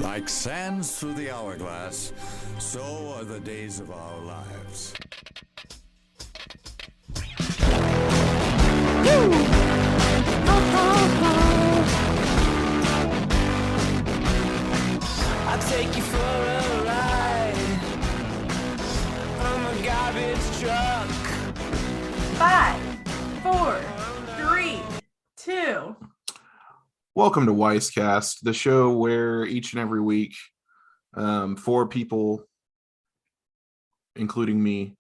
Like sands through the hourglass, so are the days of our lives. I'll take you for a ride. I'm a garbage truck. 5, 4, 3, 2. Welcome to Weisscast, the show where each and every week, 4 people, including me,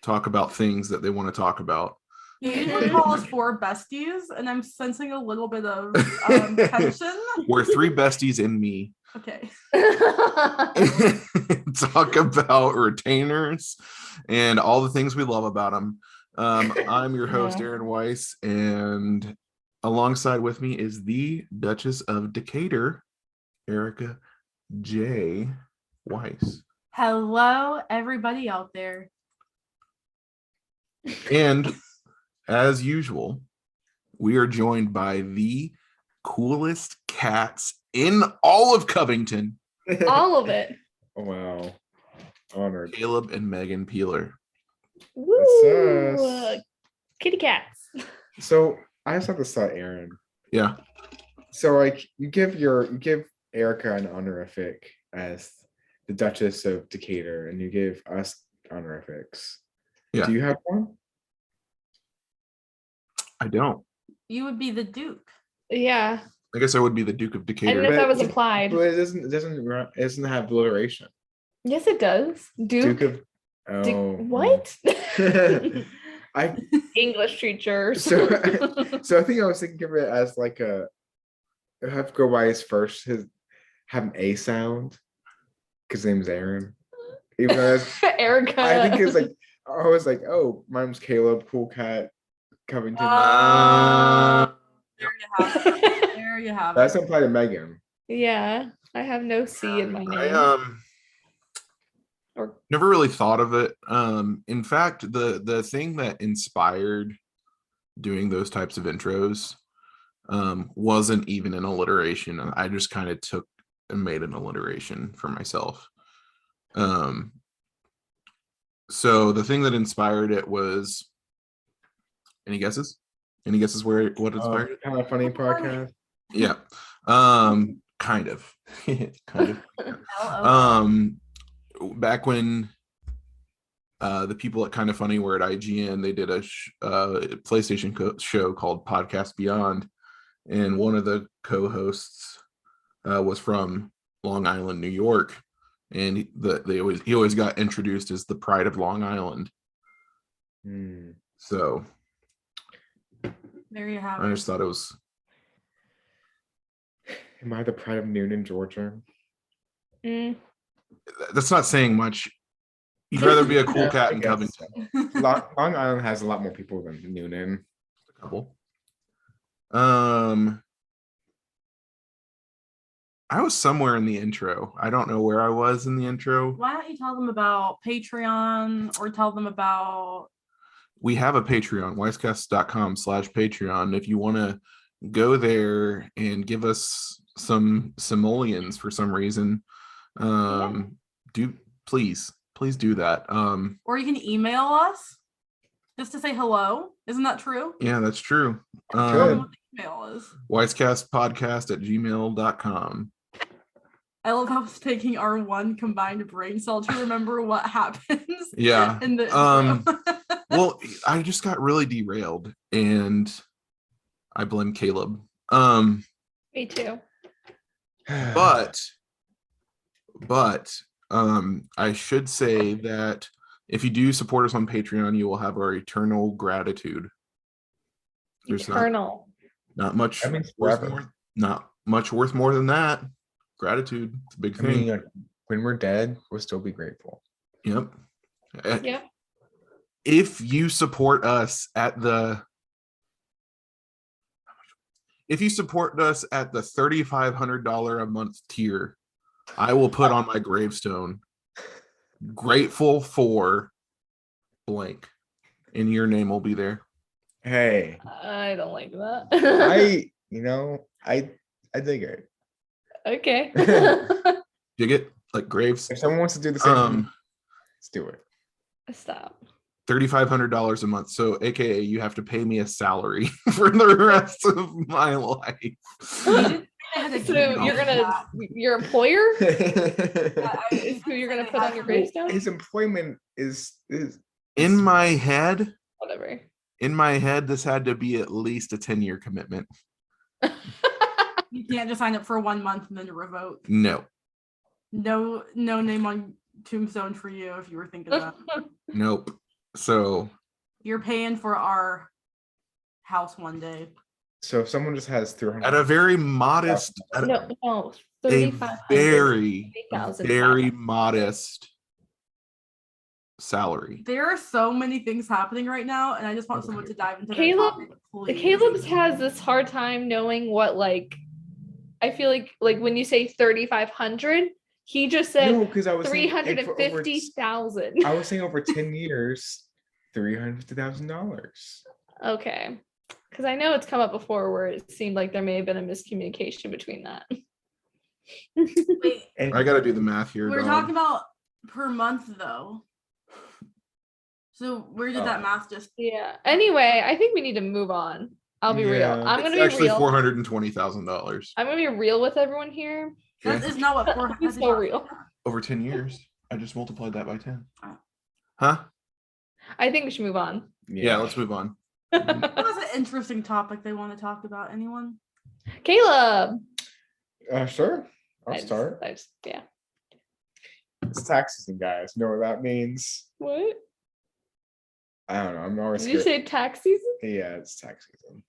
talk about things that they want to talk about. You usually call us 4 besties, and I'm sensing a little bit of tension. We're 3 besties and me. Okay. Talk about retainers and all the things we love about them. I'm your host, Aaron Weiss, and alongside with me is the Duchess of Decatur, Erica J. Weiss. Hello, everybody out there. And as usual, we are joined by the coolest cats in all of Covington. All of it. Oh, wow. Honored. Caleb and Megan Peeler. Woo! us. Kitty cats. So I just have to start, Aaron. Yeah. So like you give Erica an honorific as the Duchess of Decatur, and you give us honorifics. Yeah. Do you have one? I don't. You would be the Duke. Yeah. I guess I would be the Duke of I Decatur. didn't know if that was implied. But it doesn't have alliteration. Yes, it does. Duke. Duke of What? I English teachers. so I think I was thinking of it as like I have to go by his first have an A sound because his name's Aaron. Even though Erica. I think it's like I was like, oh, my name's Caleb, cool cat, Covington. There you have it. There you have That's it. implied to Megan. Yeah. I have no C in my name. I Or never really thought of it. In fact, the thing that inspired doing those types of intros wasn't even an alliteration. I just kind of took and made an alliteration for myself. So the thing that inspired it was, any guesses? Any guesses what inspired it? Kind of funny podcast. Yeah. Kind of. Kind of. Back when the people at Kind of Funny were at IGN, they did a PlayStation show called Podcast Beyond, and one of the co-hosts was from Long Island, New York, and he always got introduced as the pride of Long Island. So There you have I it. just thought it was. Am I the pride of Noonan, Georgia? That's not saying much. You'd rather be a cool Yeah, cat I in guess. Covington. Long Island has a lot more people than Noonan. A couple. I was somewhere in the intro. I don't know where I was in the intro. Why don't you tell them about Patreon or tell them about... We have a Patreon, wisecast.com/Patreon. If you want to go there and give us some simoleons for some reason, please do that. Or you can email us just to say hello. Isn't that true? Yeah, that's true. Tell them what the email is. wisecastpodcast@gmail.com. I love how it's taking our one combined brain cell to remember what happens. Yeah. In the intro. Well, I just got really derailed, and I blame Caleb. me too. But I should say that if you do support us on Patreon, you will have our eternal gratitude. There's Eternal. not much That means worth forever. more, not much worth more than that. Gratitude. It's a big I thing. mean, like, when we're dead, we'll still be grateful. Yep. Yep. If you support us at the $3,500 a month tier, I will put on my gravestone, grateful for blank, and your name will be there. Hey, I don't like that. I dig it. Okay. Dig it? Like Graves? If someone wants to do the same thing, let's do it. Stop. $3,500 a month. So AKA you have to pay me a salary for the rest of my life. So your employer is who you're gonna put on your gravestone? His employment is In my head, Whatever. this had to be at least a 10-year commitment. You can't just sign up for 1 month and then revoke. No. No name on tombstone for you if you were thinking that. Nope. So You're paying for our house one day. so if someone just has 300 at a very modest, No, a 3,500. very modest salary. There are so many things happening right now, and I just want someone to dive into Caleb- that topic, please. Caleb's has this hard time knowing what I feel like when you say 3,500, he just said No, because I was saying 350,000. I was saying over 10 years, $350,000. Okay. Because I know it's come up before where it seemed like there may have been a miscommunication between that. Wait, And I got to do the math here. we're dog. talking about per month though. So where did that math just? Yeah. Anyway, I think we need to move on. I'll be real. Yeah. I'm It's gonna be actually real. $420,000 I'm gonna be real with everyone here. That is not what 400. It's so real. over 10 years. I just multiplied that by 10. Oh. Huh? I think we should move on. Yeah, let's move on. That was an interesting topic they want to talk about. Anyone? Caleb. Sure. I'll start. Yeah. It's tax season, guys. You know what that means? What? I don't know. I'm always Did you scared. say tax season? Yeah, it's tax season.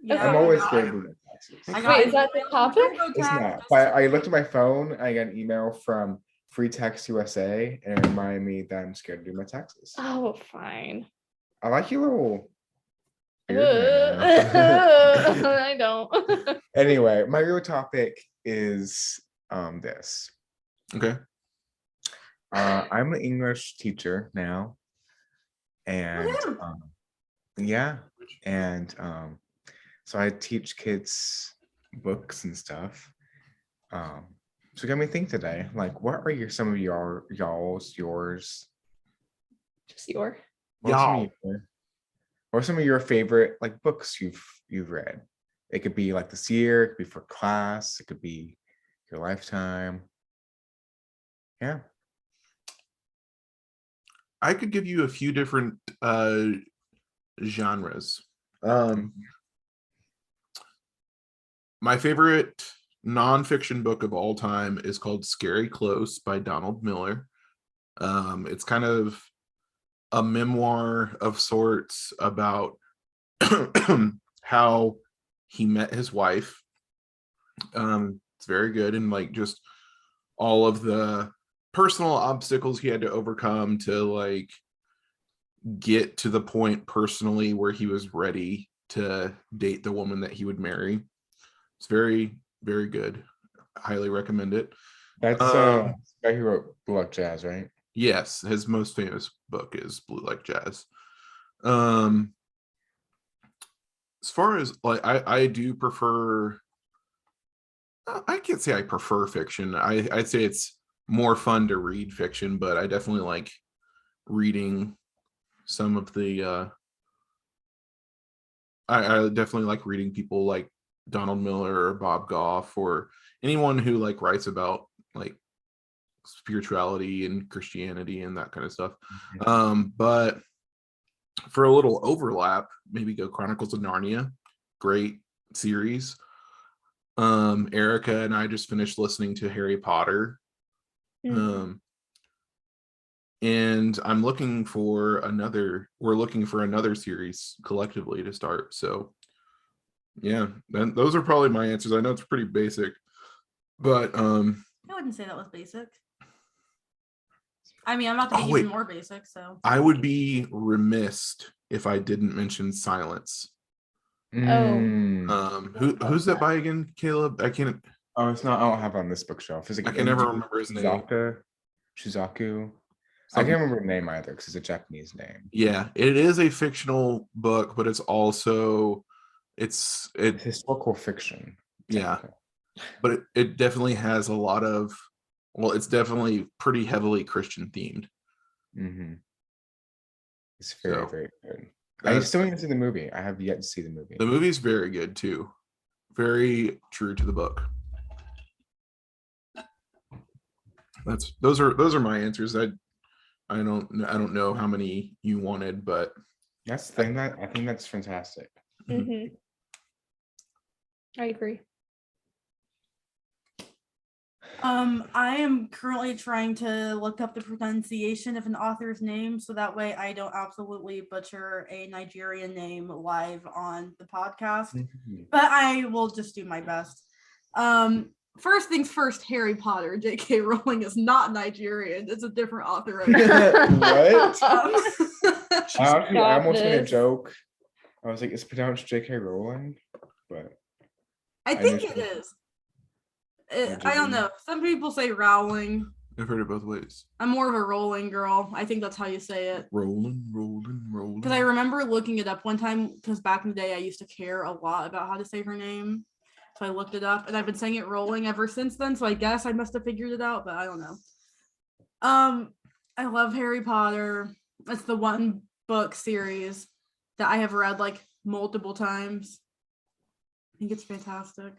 Yeah, I'm always I scared of doing taxes. got Wait, is that the email from topic? It's TurboTax not. just But I looked at my phone. I got an email from Free Tax USA and it reminded me that I'm scared to do my taxes. Oh, fine. I like your little. beard right now. I don't. Anyway, my real topic is this. Okay. I'm an English teacher now, and Woohoo. yeah, and so I teach kids books and stuff. So it got me think today, like, what are some of yours? Just your. What are some of your favorite books you've read? It could be this year, it could be for class, it could be your lifetime. Yeah. I could give you a few different genres. My favorite nonfiction book of all time is called Scary Close by Donald Miller. It's kind of a memoir of sorts about how he met his wife. It's very good, and just all of the personal obstacles he had to overcome to get to the point personally where he was ready to date the woman that he would marry. It's very, very good. Highly recommend it. That's the guy who wrote Blue Like Jazz, right? Yes, his most famous book is Blue Like Jazz. As far as I do prefer, I can't say I prefer fiction. I'd say it's more fun to read fiction, but I definitely like reading some of the I definitely like reading people like Donald Miller or Bob Goff or anyone who writes about spirituality and Christianity and that kind of stuff. But for a little overlap, maybe go Chronicles of Narnia. Great series. Erica and I just finished listening to Harry Potter. And we're looking for another series collectively to start. So yeah, those are probably my answers. I know it's pretty basic, but I wouldn't say that was basic. I mean, I'm about to be even more basic, so I would be remiss if I didn't mention Silence. Who's that by again, Caleb? I can't. Oh, it's not. I don't have it on this bookshelf. Is it? I can never remember his name. Shizaku. I can't remember the name either because it's a Japanese name. Yeah, it is a fictional book, but it's also it's historical fiction. Yeah. but it definitely has a lot of, well, it's definitely pretty heavily Christian themed. Mm-hmm. It's very, So very good. I that's, still need to see the movie. I have yet to see the movie. the movie's very good too. Very true to the book. Those are my answers. I don't know how many you wanted, but That's the thing, that I think that's fantastic. Mm-hmm. I agree. I am currently trying to look up the pronunciation of an author's name so that way I don't absolutely butcher a Nigerian name live on the podcast. Mhm. But I will just do my best. First things first, Harry Potter. J.K. Rowling is not Nigerian. It's a different author. What? I almost made a this. joke. I was like, it's pronounced J.K. Rowling, but I think it is. I don't know. Some people say Rowling. I've heard it both ways. I'm more of a Rowling girl. I think that's how you say it. Rolling. Because I remember looking it up one time, because back in the day I used to care a lot about how to say her name. So I looked it up and I've been saying it Rowling ever since then. So I guess I must have figured it out, but I don't know. I love Harry Potter. It's the one book series that I have read like multiple times. I think it's fantastic.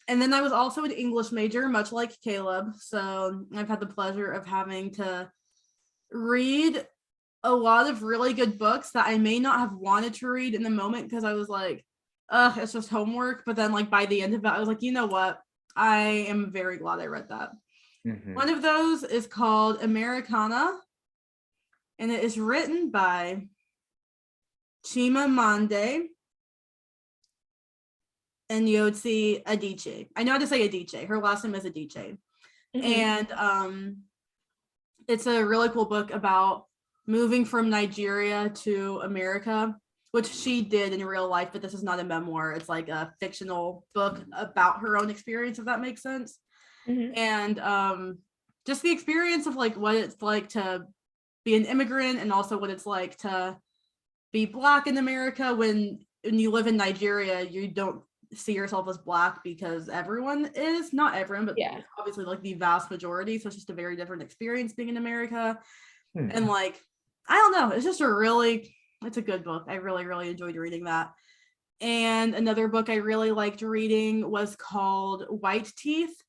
And then I was also an English major, much like Caleb. So I've had the pleasure of having to read a lot of really good books that I may not have wanted to read in the moment because I was like, it's just homework. But then like by the end of it, I was like, you know what? I am very glad I read that. Mhm. One of those is called Americana, and it is written by Chimamanda and Yotsi Adichie. I know how to say Adichie. Her last name is Adichie. Mhm. And it's a really cool book about moving from Nigeria to America, which she did in real life, but this is not a memoir. It's like a fictional book about her own experience, if that makes sense. Mhm. And just the experience of like what it's like to be an immigrant and also what it's like to be Black in America. When you live in Nigeria, you don't see yourself as Black because everyone is, not everyone, but Yeah. obviously like the vast majority. So it's just a very different experience being in America. Hmm. And like, I don't know, it's just it's a good book. I really, really enjoyed reading that. And another book I really liked reading was called White Teeth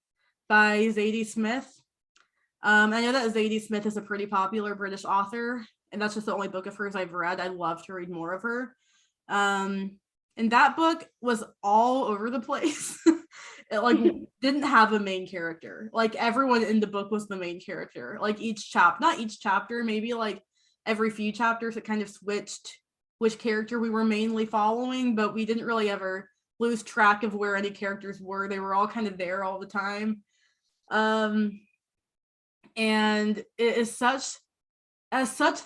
by Zadie Smith. I know that Zadie Smith is a pretty popular British author, and that's just the only book of hers I've read. I'd love to read more of her. And that book was all over the place. It like didn't have a main character. Like everyone in the book was the main character. Like not each chapter, maybe like every few chapters it kind of switched which character we were mainly following, but we didn't really ever lose track of where any characters were. They were all kind of there all the time. And it is such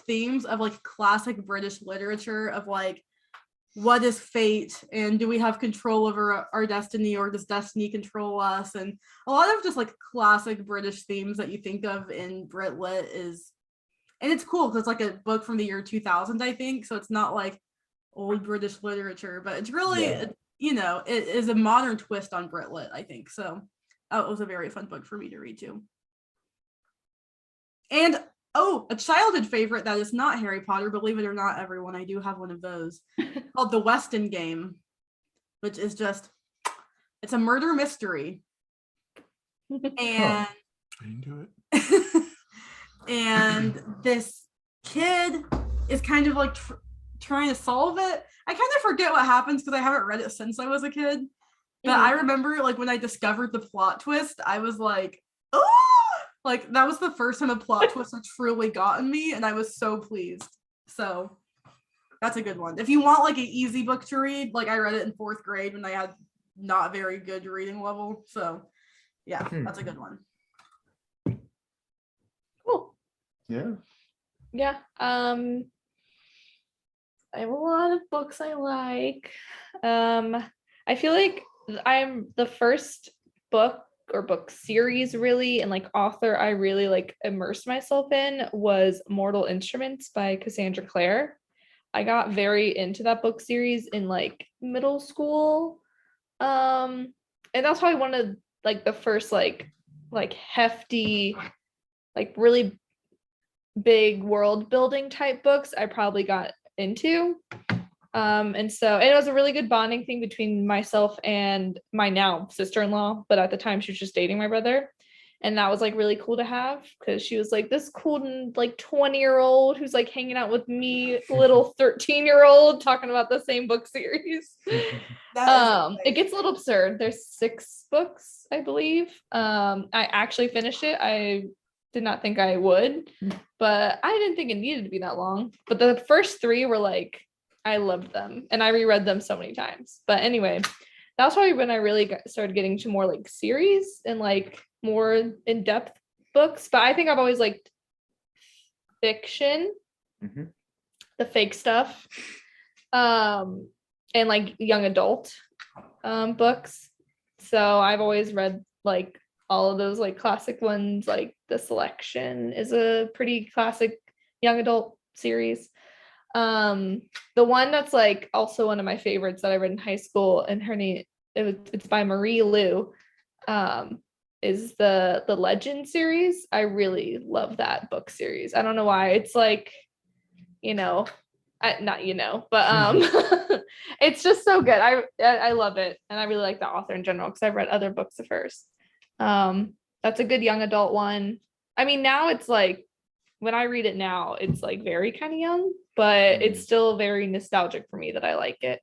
themes of like classic British literature of like, what is fate and do we have control over our destiny, or does destiny control us? And a lot of just like classic British themes that you think of in Brit Lit is, and it's cool because it's like a book from the year 2000, I think, so it's not like old British literature, but it's really it is a modern twist on Brit Lit, I think. So it was a very fun book for me to read too. And a childhood favorite that is not Harry Potter, believe it or not, everyone, I do have one of those, called The Weston Game, which is it's a murder mystery. And I didn't do it. And this kid is kind of like trying to solve it. I kind of forget what happens because I haven't read it since I was a kid. But I remember like when I discovered the plot twist, I was like, oh! Like that was the first time a plot twist had truly gotten me, and I was so pleased. So that's a good one. If you want like an easy book to read, like I read it in 4th grade when I had not very good reading level. So yeah, that's a good one. Cool. Yeah. Yeah. I have a lot of books I like. I feel like I'm the first book or book series really, and like author I really like immersed myself in was Mortal Instruments by Cassandra Clare. I got very into that book series in like middle school. and that's probably one of like the first like hefty, like really big world building type books I probably got into. And it was a really good bonding thing between myself and my now sister-in-law, but at the time she was just dating my brother. And that was like really cool to have because she was like this cool like 20-year-old who's like hanging out with me, little 13-year-old, talking about the same book series. It gets a little absurd. There's 6 books, I believe. I actually finished it. I did not think I would, but I didn't think it needed to be that long. But the first 3 were like, I loved them and I reread them so many times. But anyway, that was probably when I really started getting to more like series and like more in-depth books. But I think I've always liked fiction, the fake stuff, and like young adult books. So I've always read like all of those like classic ones. Like The Selection is a pretty classic young adult series. The one that's like also one of my favorites that I read in high school, and her name it's by Marie Lu, is the Legend series. I really love that book series. I don't know why. It's like, not but it's just so good. I love it, and I really like the author in general because I've read other books of hers. That's a good young adult one. I mean, now it's like when I read it now, it's like very kind of young, but it's still very nostalgic for me that I like it.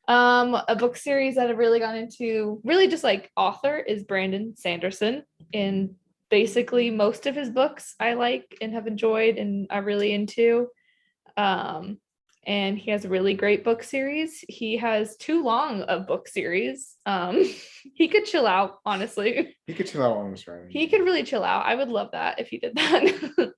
A book series that I've really gone into, really just like author, is Brandon Sanderson, and basically most of his books I like and have enjoyed and are really into. And he has a really great book series. He has too long of book series. He could chill out, honestly. He could chill out on this, right? He could really chill out. I would love that if he did that.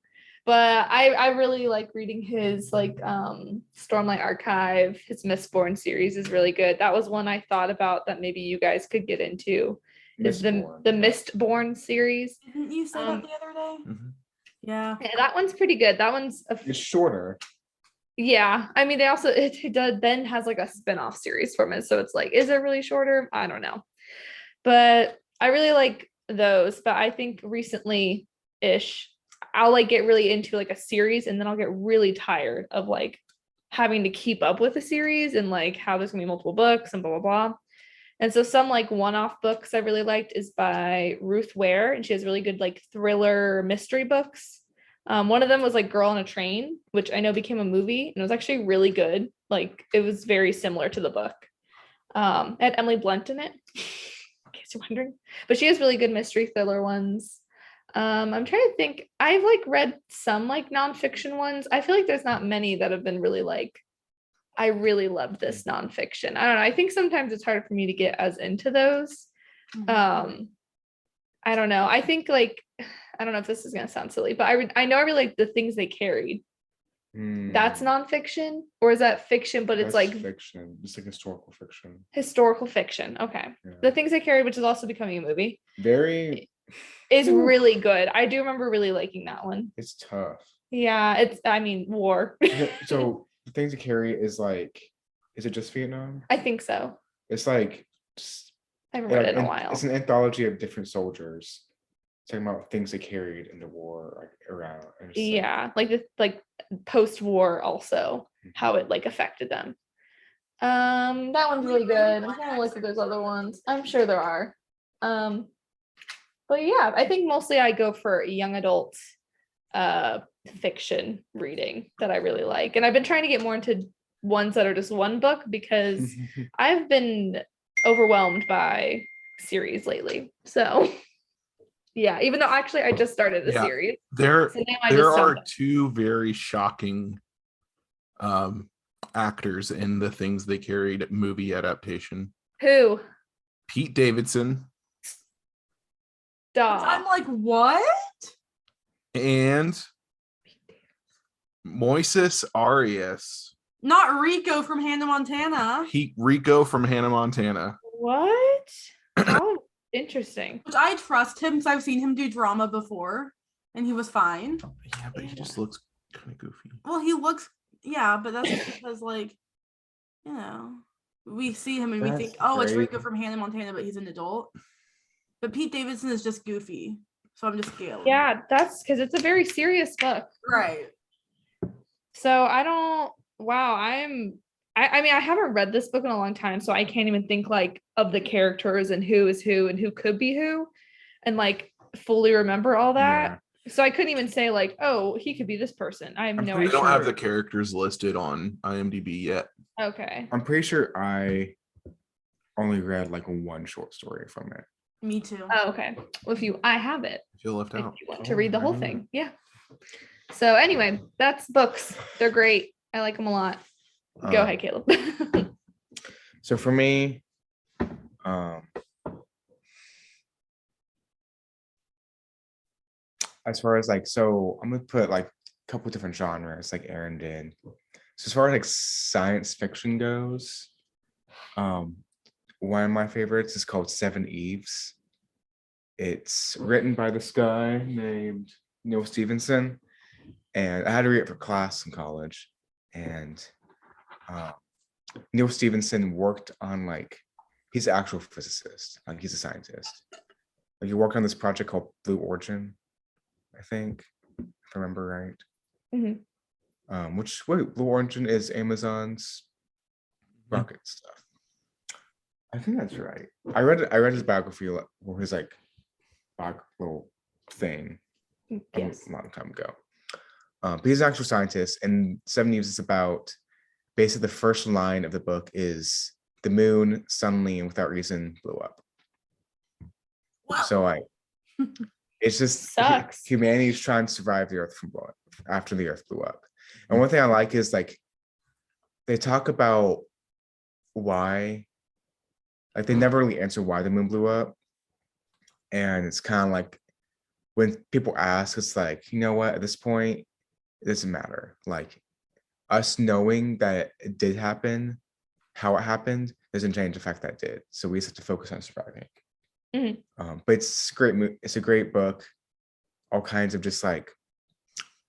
But I really like reading his like Stormlight Archive. His Mistborn series is really good. That was one I thought about that maybe you guys could get into. Is the Mistborn series. Didn't you say that the other day? Yeah, that one's pretty good. That one's it's shorter. Yeah, I mean, they also it does then has like a spin-off series from it, so it's like, is it really shorter? I don't know, but I really like those. But I think recently-ish, I'll like get really into like a series, and then I'll get really tired of like having to keep up with a series and like how there's gonna be multiple books and blah blah blah. And so some like one-off books I really liked is by Ruth Ware, and she has really good like thriller mystery books. One of them was like Girl on a Train, which I know became a movie, and it was actually really good. Like it was very similar to the book. It had Emily Blunt in it, in case you're wondering. But she has really good mystery thriller ones. I'm trying to think. I've like read some like nonfiction ones. I feel like there's not many that have been really like, I really loved this nonfiction. I don't know. I think sometimes it's harder for me to get as into those. I don't know. I think like, I don't know if this is gonna sound silly, but I know I really like The Things They Carried. That's nonfiction, or is that fiction? But it's like fiction. It's like historical fiction. Historical fiction. Okay. Yeah. The Things They Carried, which is also becoming a movie. Is really good. I do remember really liking that one. It's tough. Yeah, war. So The Things They Carry is like, is it just Vietnam? I think so. It's like, I haven't read it in a while. It's an anthology of different soldiers talking about things they carried in the war, like around. Yeah, like post-war also, how it like affected them. That one's really good. I'm trying to look at those other ones. I'm sure there are. But yeah, I think mostly I go for young adult fiction reading that I really like. And I've been trying to get more into ones that are just one book because I've been overwhelmed by series lately. So yeah, even though actually I just started the series. There are 2 very shocking actors in The Things They Carried movie adaptation. Who? Pete Davidson. Duh. I'm like, what? And Moises Arias. Not Rico from Hannah Montana. Rico from Hannah Montana. What? Oh, interesting. Which I trust him because I've seen him do drama before, and he was fine. Yeah, but he just looks kind of goofy. Well, he looks, yeah, but that's because like, we see him and we That's think, oh, it's great. Rico from Hannah Montana, but he's an adult. But Pete Davidson is just goofy, so I'm just scared. Yeah, that's because it's a very serious book. Right. So I don't. Wow, I mean, I haven't read this book in a long time, so I can't even think like of the characters and who is who and who could be who, and like fully remember all that. So I couldn't even say like, oh, he could be this person. I have I'm no pretty They idea. don't have sure- the characters listed on IMDb yet. Okay. I'm pretty sure I only read like one short story from it. Me too. Oh, okay. Well, I have it. I feel left If out. you want to read the I whole know. thing, yeah. So anyway, that's books. They're great. I like them a lot. Go ahead, Caleb. So for me, as far as like, so I'm gonna put like a couple different genres, like Aaron did. So as far as like science fiction goes, one of my favorites is called Seven Eves. It's written by this guy named Neil Stevenson, and I had to read it for class in college. And Neil Stevenson worked on like, he's an actual physicist, like he's a scientist. Like he worked on this project called Blue Origin, I think, if I remember right. Blue Origin is Amazon's rocket stuff. I think that's right. I read his biography or his like little thing Yes. a long time ago. But he's an actual scientist, and Seven Eves is about basically the first line of the book is the moon suddenly and without reason blew up. Wow. So it's just Sucks. Humanity's trying to survive the Earth from blowing after the Earth blew up. And one thing I like is like they talk about why, like they never really answer why the moon blew up. And it's kind of like when people ask, it's like, you know what, at this point, it doesn't matter. Like us knowing that it did happen, how it happened, doesn't change the fact that it did. So we just have to focus on surviving. But it's great. It's a great book. All kinds of just like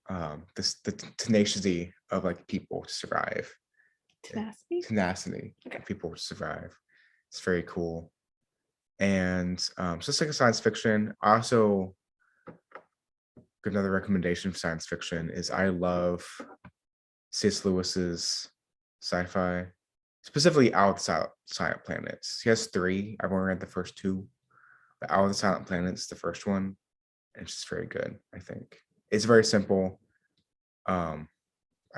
the tenacity of like people to survive. Tenacity Okay. of people to survive. It's very cool. And so it's like a science fiction. I also give another recommendation for science fiction is I love C.S. Lewis's sci-fi, specifically Out of the Silent Planets. He has 3. I've only read the first 2, but Out of the Silent Planets, the first one, it's just very good. I think it's very simple. I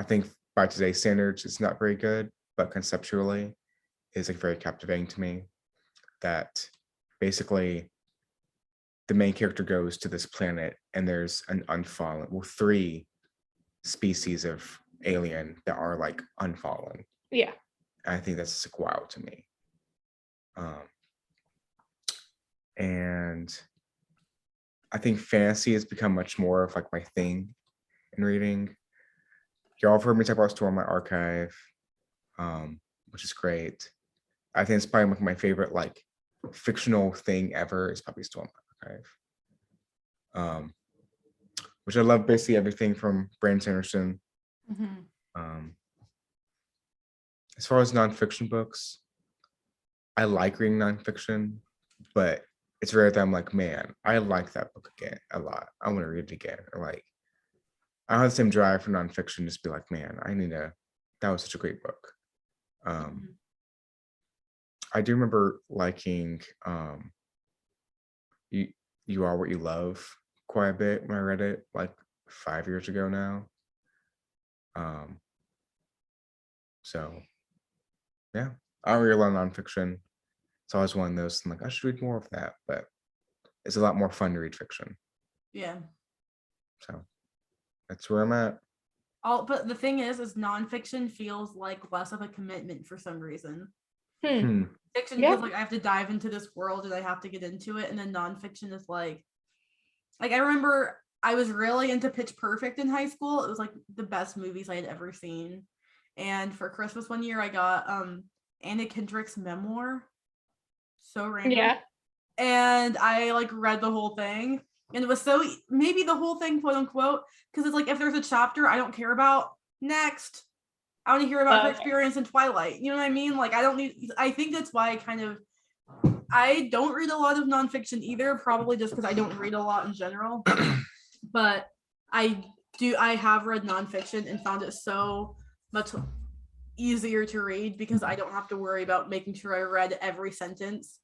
think by today's standards, it's not very good, but conceptually, it's like very captivating to me. That basically the main character goes to this planet and there's an unfallen, 3 species of alien that are like unfallen. Yeah. And I think that's like wow to me. And I think fantasy has become much more of like my thing in reading. Y'all have heard me talk about Stormlight Archive, which is great. I think it's probably like my favorite like fictional thing ever is probably Stormlight Archive. Which I love basically everything from Brandon Sanderson. As far as nonfiction books, I like reading nonfiction, but it's rare that I'm like, man, I like that book again a lot. I want to read it again. Or like, I don't have the same drive for nonfiction, just be like, man, that was such a great book. I do remember liking You Are What You Love quite a bit when I read it like 5 years ago now. So yeah, I don't read a lot of nonfiction. It's always one of those, I'm like, I should read more of that, but it's a lot more fun to read fiction. Yeah. So that's where I'm at. But the thing is nonfiction feels like less of a commitment for some reason. Fiction feels like I have to dive into this world and I have to get into it, and then nonfiction is like I remember I was really into Pitch Perfect in high school. It was like the best movies I had ever seen. And for Christmas one year, I got Anna Kendrick's memoir. So random. Yeah. And I like read the whole thing. And it was maybe the whole thing, quote unquote, because it's like if there's a chapter I don't care about, next. I want to hear about her Okay. experience in Twilight. You know what I mean? Like, I think that's why I don't read a lot of nonfiction either, probably just because I don't read a lot in general. But I have read nonfiction and found it so much easier to read because I don't have to worry about making sure I read every sentence.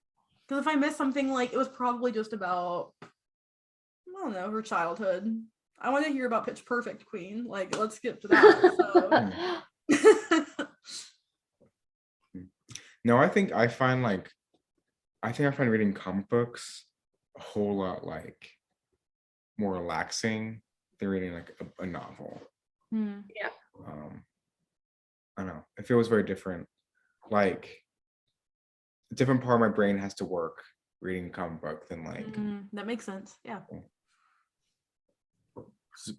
Because if I miss something, like, it was probably just about, I don't know, her childhood. I want to hear about Pitch Perfect, Queen. Like, let's get to that. So. No, I think I find reading comic books a whole lot like more relaxing than reading like a novel. Yeah. I don't know. It feels very different. Like a different part of my brain has to work reading a comic book than like That makes sense. Yeah.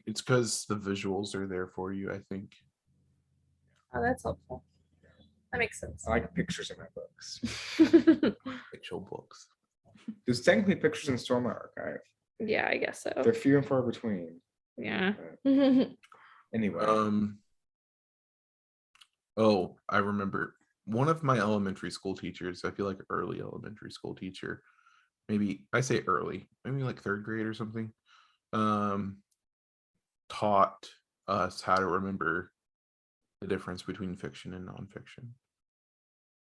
It's because the visuals are there for you, I think. Oh, that's helpful. That makes sense. I like pictures in my books. Picture books. There's technically pictures in Stormlight Archive. Yeah, I guess so. They're few and far between. Yeah. Anyway. Oh, I remember one of my elementary school teachers, I feel like early elementary school teacher, maybe I say early, maybe like third grade or something, taught us how to remember the difference between fiction and nonfiction.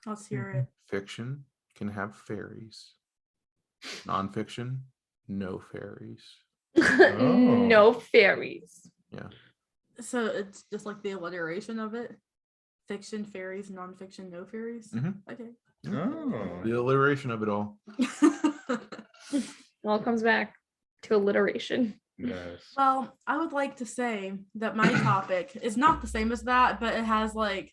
Let's hear it. Fiction can have fairies. Nonfiction, no fairies. No fairies. Yeah. So it's just like the alliteration of it. Fiction, fairies, nonfiction, no fairies. Okay. Oh. The alliteration of it all. It all comes back to alliteration. Yes. Well, I would like to say that my topic is not the same as that, but it has like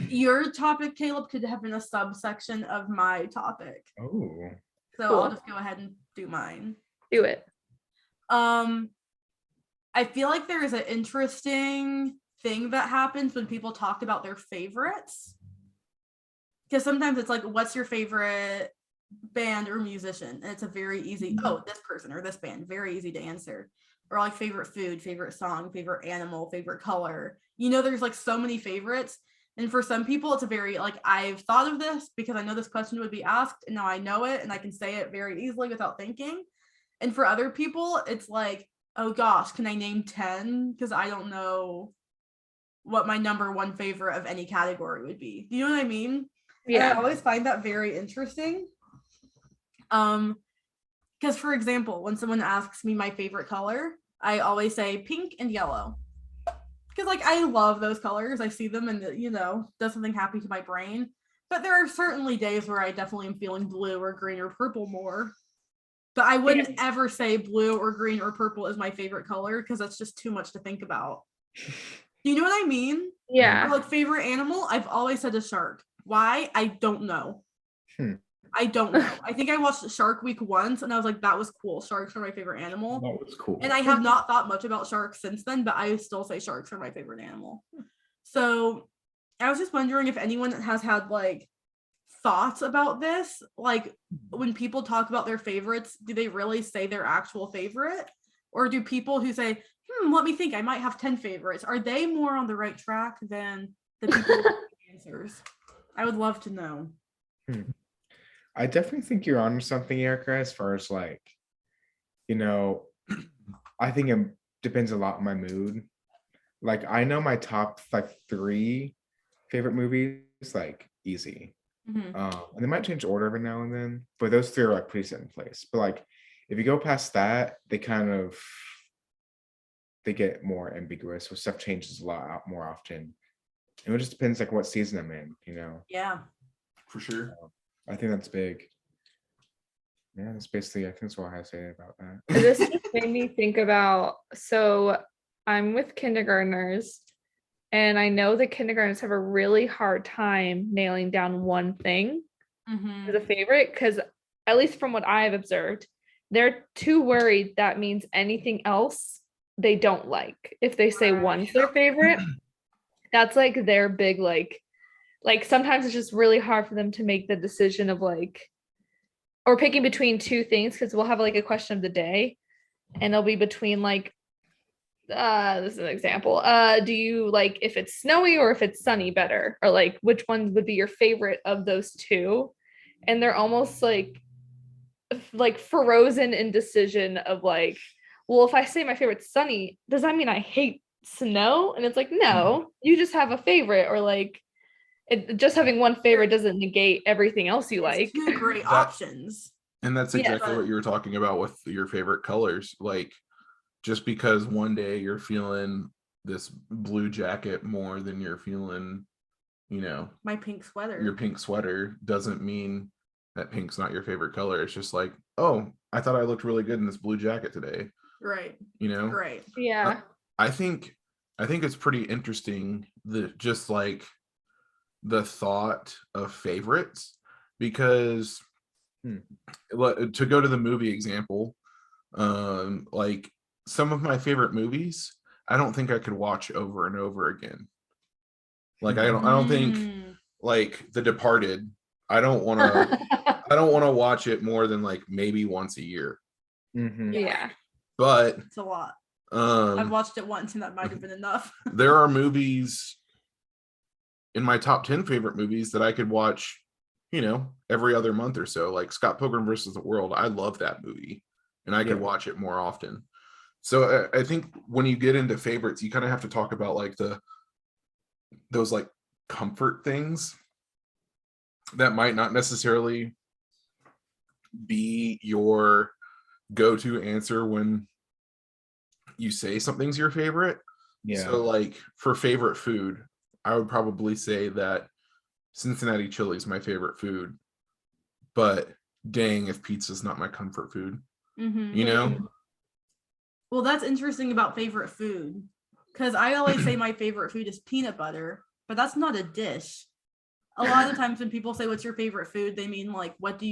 your topic, Caleb, could have been a subsection of my topic. Oh. So Cool. I'll just go ahead and do mine. Do it. I feel like there is an interesting thing that happens when people talk about their favorites. Because sometimes it's like, what's your favorite band or musician? And it's a very easy, this person or this band, very easy to answer. Or like favorite food, favorite song, favorite animal, favorite color. You know, there's like so many favorites. And for some people, it's a very, like, I've thought of this because I know this question would be asked and now I know it and I can say it very easily without thinking. And for other people, it's like, oh gosh, can I name 10? Because I don't know what my number one favorite of any category would be. Do you know what I mean? Yeah. And I always find that very interesting. Because for example, when someone asks me my favorite color, I always say pink and yellow. Because like I love those colors. I see them and you know, does something happy to my brain. But there are certainly days where I definitely am feeling blue or green or purple more. But I wouldn't ever say blue or green or purple is my favorite color because that's just too much to think about. Do you know what I mean? Yeah. Or like favorite animal, I've always said a shark. Why? I don't know. I don't know. I think I watched Shark Week once and I was like, that was cool. Sharks are my favorite animal. That was cool. And I have not thought much about sharks since then, but I still say sharks are my favorite animal. So I was just wondering if anyone has had like thoughts about this. Like when people talk about their favorites, do they really say their actual favorite? Or do people who say, let me think, I might have 10 favorites, are they more on the right track than the people with the answers? I would love to know. I definitely think you're on something, Erica, as far as like, you know, I think it depends a lot on my mood. Like I know my top like 3 favorite movies, like easy. And they might change order every now and then, but those 3 are like pretty set in place. But like if you go past that, they get more ambiguous. So stuff changes a lot more often. And it just depends like what season I'm in, you know? Yeah. For sure. I think that's big. Yeah, that's basically, I think that's all I have to say about that. This just made me think about, so I'm with kindergartners and I know that kindergartners have a really hard time nailing down one thing as a favorite because at least from what I've observed, they're too worried that means anything else they don't like. If they say one's their favorite, that's like their big like sometimes it's just really hard for them to make the decision of like, or picking between 2 things because we'll have like a question of the day and it'll be between like this is an example. Do you like if it's snowy or if it's sunny better? Or like which one would be your favorite of those two? And they're almost like frozen indecision of like, well, if I say my favorite's sunny, does that mean I hate snow? And it's like, no, you just have a favorite, or like just having one favorite doesn't negate everything else you like. Two great options. And that's exactly what you were talking about with your favorite colors. Like, just because one day you're feeling this blue jacket more than you're feeling, my pink sweater. Your pink sweater doesn't mean that pink's not your favorite color. It's just like, oh, I thought I looked really good in this blue jacket today. Right. Right. Yeah. I think it's pretty interesting that just like the thought of favorites, because to go to the movie example, like some of my favorite movies, I don't think I could watch over and over again. Like I don't think like The Departed, I don't want to watch it more than like maybe once a year. Yeah. But it's a lot. I've watched it once and that might have been enough. There are movies in my top 10 favorite movies that I could watch, every other month or so. Like Scott Pilgrim versus the World. I love that movie and I could watch it more often. So I think when you get into favorites, you kind of have to talk about like those like comfort things that might not necessarily be your go-to answer when you say something's your favorite. So like for favorite food, I would probably say that Cincinnati chili is my favorite food, but dang if pizza's not my comfort food. Well, that's interesting about favorite food, because I always say my favorite food is peanut butter, but that's not a dish. A lot of times when people say what's your favorite food, they mean like what are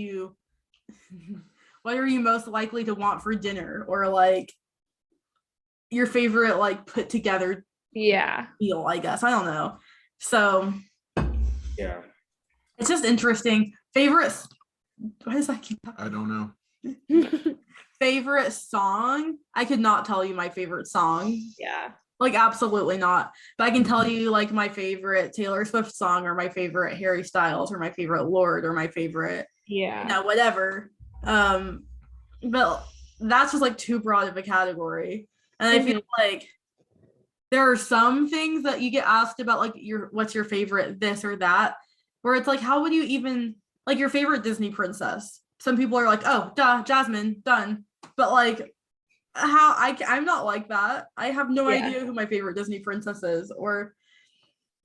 you most likely to want for dinner, or like your favorite like put together meal, I guess. I don't know. So it's just interesting. Favorites. Why does that keep happening? I don't know. Favorite song? I could not tell you my favorite song. Yeah. Like absolutely not. But I can tell you like my favorite Taylor Swift song, or my favorite Harry Styles, or my favorite Lorde, or my favorite whatever. But that's just like too broad of a category. And I feel like there are some things that you get asked about, like what's your favorite this or that, where it's like, how would you even like your favorite Disney princess? Some people are like, oh, duh, Jasmine, done. But like, I'm not like that. I have no idea who my favorite Disney princess is, or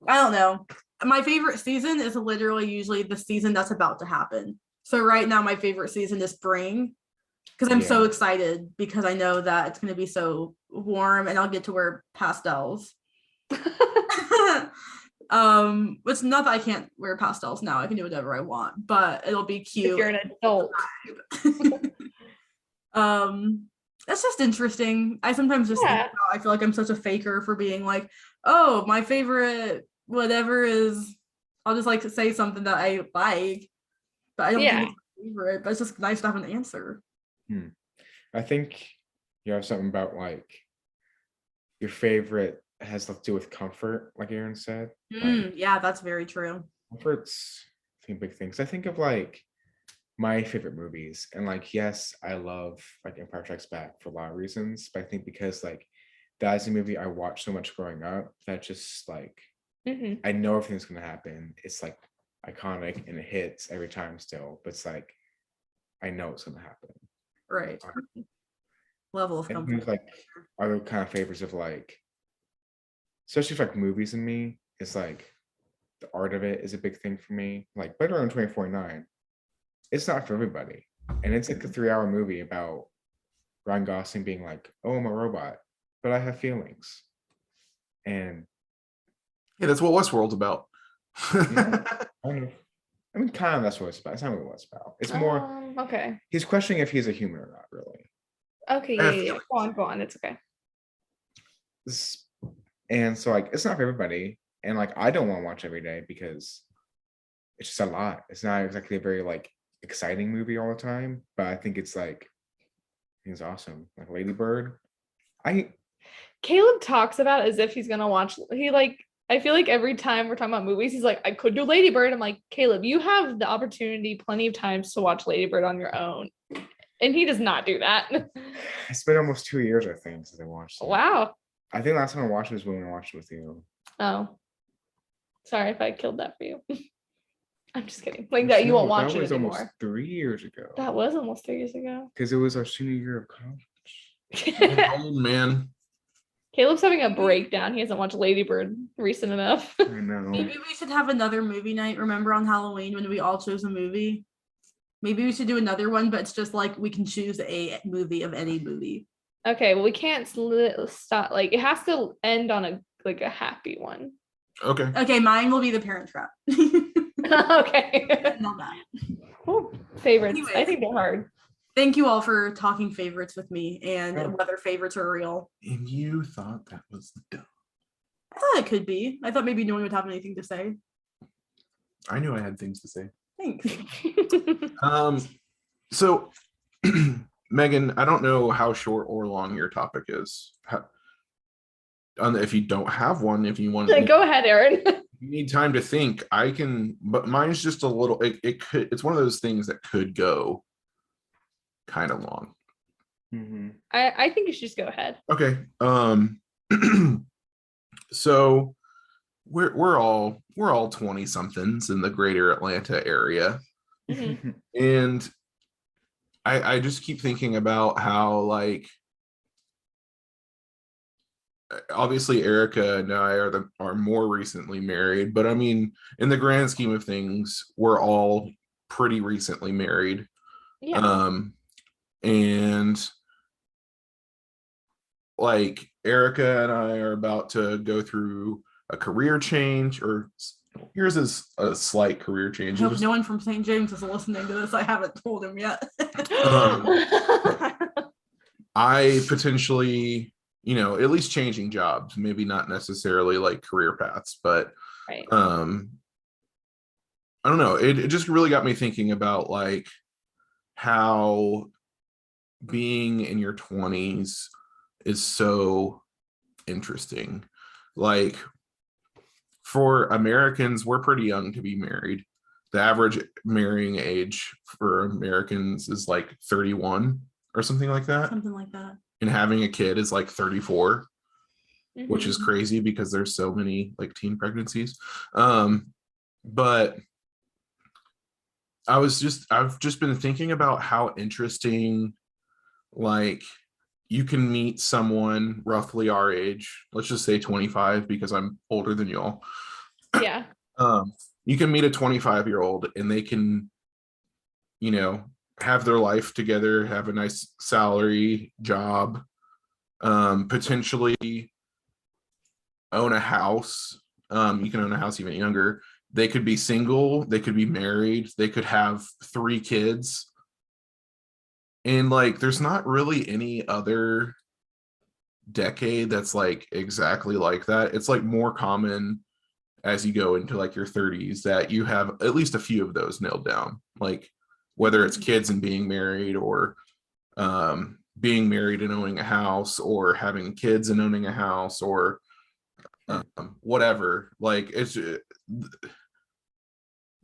I don't know. My favorite season is literally usually the season that's about to happen. So right now, my favorite season is spring, because I'm so excited, because I know that it's going to be so warm and I'll get to wear pastels. It's not that I can't wear pastels now. I can do whatever I want, but it'll be cute. If you're an adult. That's just interesting. I sometimes just think about, I feel like I'm such a faker for being like, oh, my favorite whatever is, I'll just like to say something that I like, but I don't think it's my favorite, but it's just nice to have an answer. I think you have something about like your favorite has to do with comfort, like Aaron said. Yeah, that's very true. Comfort's I think big things. I think of like my favorite movies, and like yes, I love like Empire Strikes Back for a lot of reasons, but I think because like that is a movie I watched so much growing up that just like I know everything's gonna happen. It's like iconic and it hits every time still, but it's like I know it's gonna happen. Right. Level of comfort. There's like other kind of favorites of like, especially for like movies and me, it's like the art of it is a big thing for me. Like Blade Runner 2049, it's not for everybody. And it's like a 3-hour movie about Ryan Gosling being like, oh, I'm a robot, but I have feelings. And that's what Westworld's about. I mean, kind of that's what it's about. It's not really what it's about. It's more he's questioning if he's a human or not, really. Okay, go on. It's okay. And so like it's not for everybody. And like I don't want to watch every day because it's just a lot. It's not exactly a very like exciting movie all the time, but I think it's awesome. Like Lady Bird. Caleb talks about it as if he's gonna watch. I feel like every time we're talking about movies, he's like, I could do Lady Bird. I'm like, Caleb, you have the opportunity plenty of times to watch Lady Bird on your own. And he does not do that. It's been almost 2 years, I think, since I watched it. Wow. I think last time I watched it was when I watched it with you. Oh. Sorry if I killed that for you. I'm just kidding. Like that, you won't watch that it was anymore. almost 3 years ago. That was almost 3 years ago. Because it was our senior year of college. Old man. Caleb's having a breakdown. He hasn't watched Lady Bird recent enough. I know. Maybe we should have another movie night. Remember on Halloween when we all chose a movie? Maybe we should do another one, but it's just like we can choose a movie of any movie. Okay, well, we can't stop. Like, it has to end on a happy one. Okay. Okay, mine will be The Parent Trap. Okay. Not that. Ooh, favorites. Anyways. I think they're hard. Thank you all for talking favorites with me and Oh. whether favorites are real. And you thought that was dumb. I thought it could be. I thought maybe no one would have anything to say. I knew I had things to say. Thanks. So Megan, I don't know how short or long your topic is. If you don't have one, if you want Go ahead, Aaron. you need time to think, I can, but mine's just a little, it's one of those things that could go kind of long. Mm-hmm. I think you should just go ahead. Okay. So we're all 20 somethings in the greater Atlanta area. Mhm. And I just keep thinking about how, like, obviously Erica and I are more recently married, but I mean, in the grand scheme of things, we're all pretty recently married. Yeah. And like Erica and I are about to go through a career change, or yours is a slight career I change. hope no one from St. James is listening to this. I haven't told him yet. I potentially, at least changing jobs, maybe not necessarily like career paths, but Right. I don't know. It just really got me thinking about like how being in your 20s is so interesting. Like, for Americans, we're pretty young to be married. The average marrying age for Americans is like 31 or something like that. Something like that. And having a kid is like 34, which is Mhm. crazy because there's so many like teen pregnancies. But I've just been thinking about how interesting, like, you can meet someone roughly our age, let's just say 25, because I'm older than y'all. Yeah. You can meet a 25-year-old and they can, have their life together, have a nice salary, job, potentially own a house. You can own a house even younger. They could be single, they could be married, they could have 3 kids. And like, there's not really any other decade that's like exactly like that. It's like more common as you go into like your 30s that you have at least a few of those nailed down, like whether it's kids and being married, or being married and owning a house, or having kids and owning a house, or whatever. Like, it's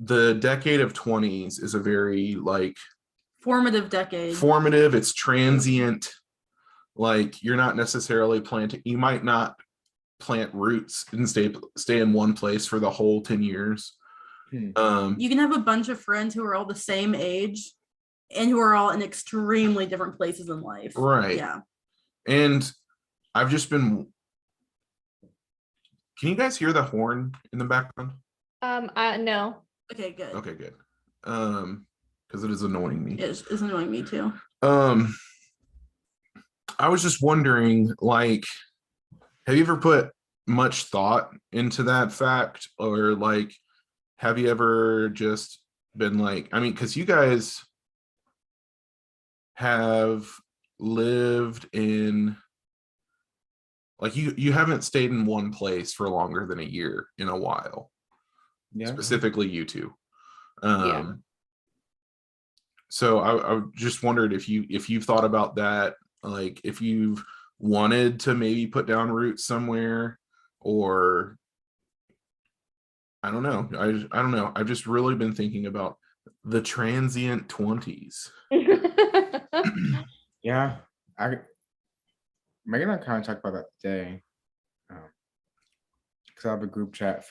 the decade of 20s is a very like Formative decade. formative, it's transient. Like, you're not necessarily planting, you might not plant roots and stay in one place for the whole 10 years. You can have a bunch of friends who are all the same age and who are all in extremely different places in life. Right. Yeah. And I've just been, can you guys hear the horn in the background? No. Okay, good. Okay, good. Because it is annoying me. It's annoying me too. I was just wondering, like, have you ever put much thought into that fact? Or like, have you ever just been like, I mean, because you guys have lived in, like, you haven't stayed in one place for longer than a year in a while. Yeah. Specifically you two. Yeah. So I just wondered if you've thought about that, like if you've wanted to maybe put down roots somewhere, or I don't know. I don't know. I've just really been thinking about the transient 20s. Yeah, Megan and I kind of talked about that today, because I have a group chat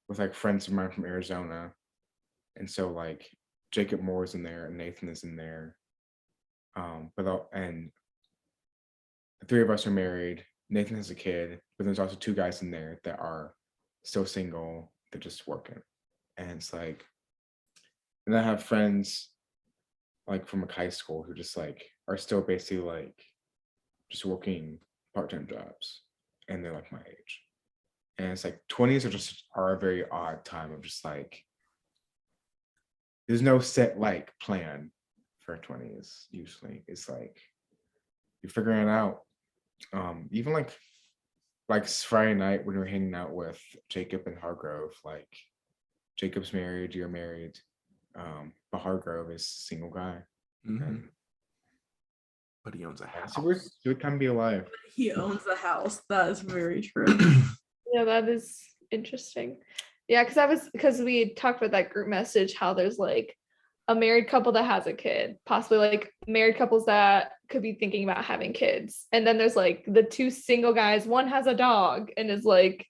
with like friends of mine from Arizona, and so like Jacob Moore is in there and Nathan is in there, and the three of us are married. Nathan has a kid, but there's also two guys in there that are still single. They're just working, and it's like, and I have friends like from like high school who just like are still basically like just working part-time jobs, and they're like my age. And it's like 20s are a very odd time of just like there's no set like plan for 20s. Usually it's like you're figuring it out. Even like Friday night when we're hanging out with Jacob and Hargrove, like Jacob's married, you're married, but Hargrove is a single guy. And But he owns a house. it's a good time to be alive. He owns the house. That is very true. Yeah, that is interesting. Yeah, because we talked about that group message, how there's like a married couple that has a kid, possibly like married couples that could be thinking about having kids. And then there's like the two single guys, one has a dog and is like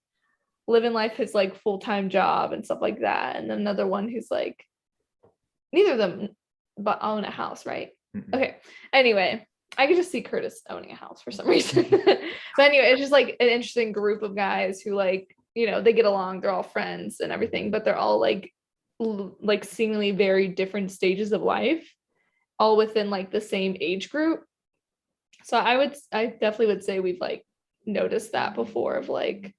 living life his like full-time job and stuff like that. And another one who's like, neither of them but own a house, right? Mm-mm. Okay. Anyway, I could just see Curtis owning a house for some reason. But anyway, it's just like an interesting group of guys who like, you know, they get along, they're all friends and everything, but they're all like seemingly very different stages of life, all within like the same age group. So I definitely would say we've like noticed that before of like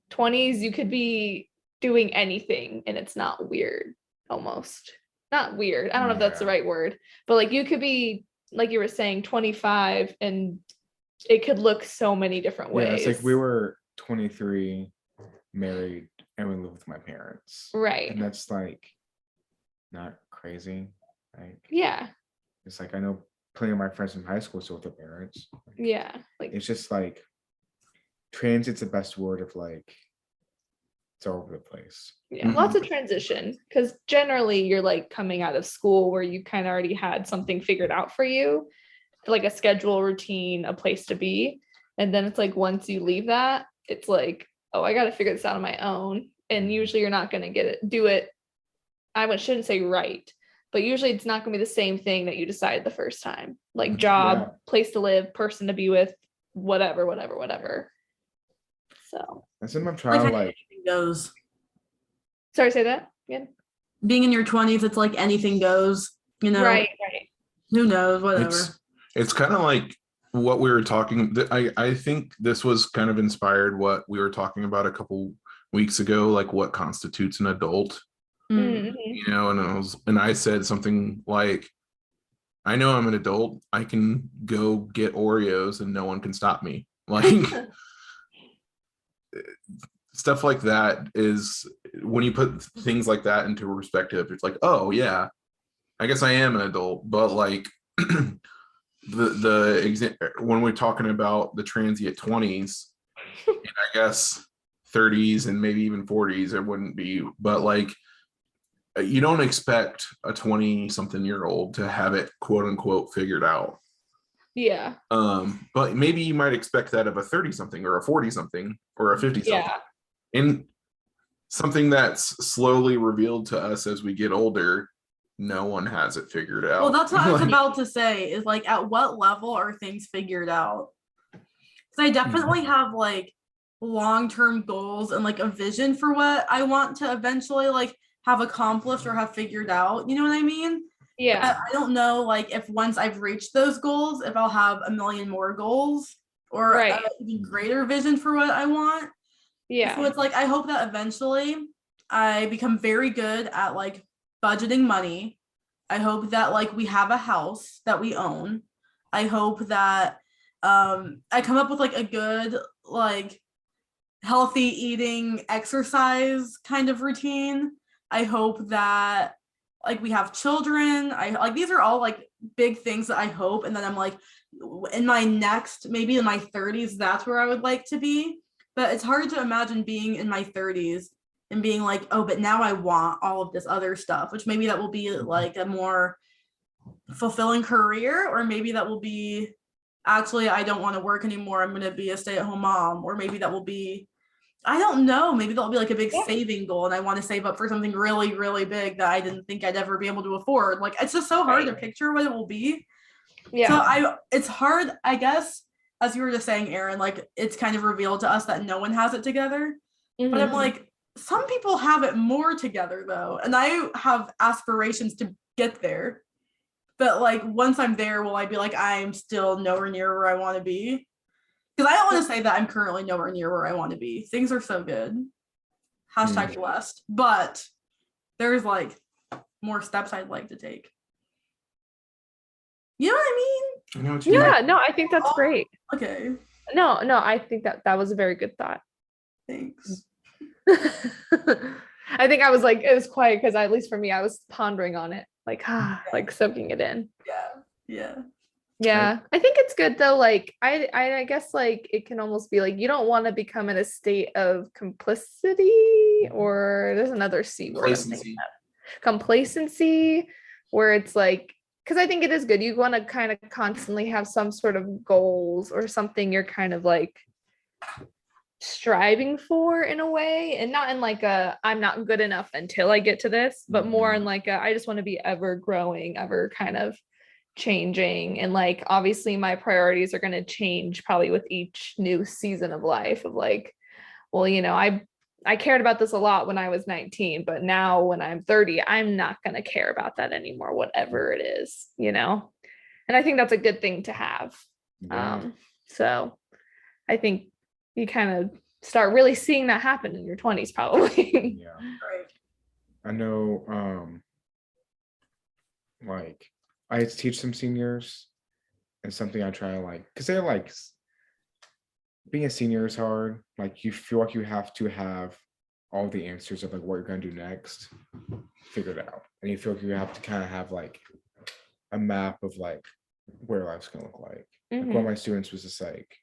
20s, you could be doing anything and it's not weird, almost. Not weird. I don't know if that's the right word, but like you could be, like you were saying, 25 and it could look so many different ways. Yeah, it's like we were 23, married, and we lived with my parents. Right. And that's like not crazy. Like, yeah. it's like I know plenty of my friends from high school still with their parents. Yeah. Like it's just like transit's the best word of like it's all over the place. Yeah, lots of transition, because generally you're like coming out of school where you kind of already had something figured out for you, like a schedule, routine, a place to be. And then it's like once you leave that, it's like, oh, I got to figure this out on my own. And usually you're not going to do it. Shouldn't say right, but usually it's not going to be the same thing that you decided the first time, like job, place to live, person to be with, whatever. So that's in my trial, like goes. Sorry, say that again. Being in your 20s, it's like anything goes, you know. Right. Who knows, whatever. It's kind of like what we were talking. I think this was kind of inspired what we were talking about a couple weeks ago, like what constitutes an adult. Mm-hmm. You know, and I said something like, I know I'm an adult. I can go get Oreos and no one can stop me. Like stuff like that is when you put things like that into perspective, it's like, oh yeah, I guess I am an adult. But like when we're talking about the transient 20s, and I guess 30s and maybe even 40s, it wouldn't be, but like you don't expect a 20-something-year-old to have it quote unquote figured out. Yeah. But maybe you might expect that of a 30-something or a 40-something or a 50-something. Yeah. And something that's slowly revealed to us as we get older, no one has it figured out. Well, that's what I was about to say, is like, at what level are things figured out? Because I definitely have like long-term goals and like a vision for what I want to eventually like have accomplished or have figured out. You know what I mean? Yeah. But I don't know, like, if once I've reached those goals, if I'll have a million more goals or an even greater vision for what I want. Yeah. So it's like, I hope that eventually I become very good at like budgeting money. I hope that like we have a house that we own. I hope that I come up with like a good like healthy eating exercise kind of routine. I hope that like we have children. I like these are all like big things that I hope. And then I'm like, in my next, maybe in my 30s, that's where I would like to be. But it's hard to imagine being in my 30s and being like, oh, but now I want all of this other stuff, which maybe that will be like a more fulfilling career, or maybe that will be actually I don't want to work anymore, I'm going to be a stay-at-home mom, or maybe that will be, I don't know, maybe that'll be like a big saving goal and I want to save up for something really, really big that I didn't think I'd ever be able to afford. Like it's just so hard to picture what it will be. So it's hard, I guess, as you were just saying, Erin, like it's kind of revealed to us that no one has it together. But I'm like, some people have it more together though, and I have aspirations to get there. But like once I'm there, will I be like, I'm still nowhere near where I want to be? Because I don't want to say that I'm currently nowhere near where I want to be. Things are so good. Hashtag blessed. But there's like more steps I'd like to take. You know what I mean? I know what you mean. Yeah, no, I think that's great. Okay. No, I think that was a very good thought. Thanks. I think I was like, it was quiet because at least for me, I was pondering on it, like like soaking it in. Yeah, I think it's good though. Like I guess like it can almost be like you don't want to become in a state of complicity, or there's another C word. Complacency, where it's like, because I think it is good. You want to kind of constantly have some sort of goals or something you're kind of like striving for in a way, and not in like a I'm not good enough until I get to this, but more in like a I just want to be ever growing, ever kind of changing. And like obviously my priorities are going to change probably with each new season of life, of like, well, you know, I cared about this a lot when I was 19, but now when I'm 30, I'm not going to care about that anymore, whatever it is, you know? And I think that's a good thing to have. So I think you kind of start really seeing that happen in your 20s probably. Right. I know, like I teach some seniors, and something I try to like, because they're like, being a senior is hard. Like you feel like you have to have all the answers of like what you're gonna do next figured out, and you feel like you have to kind of have like a map of like where life's gonna look like. Like one of my students was just like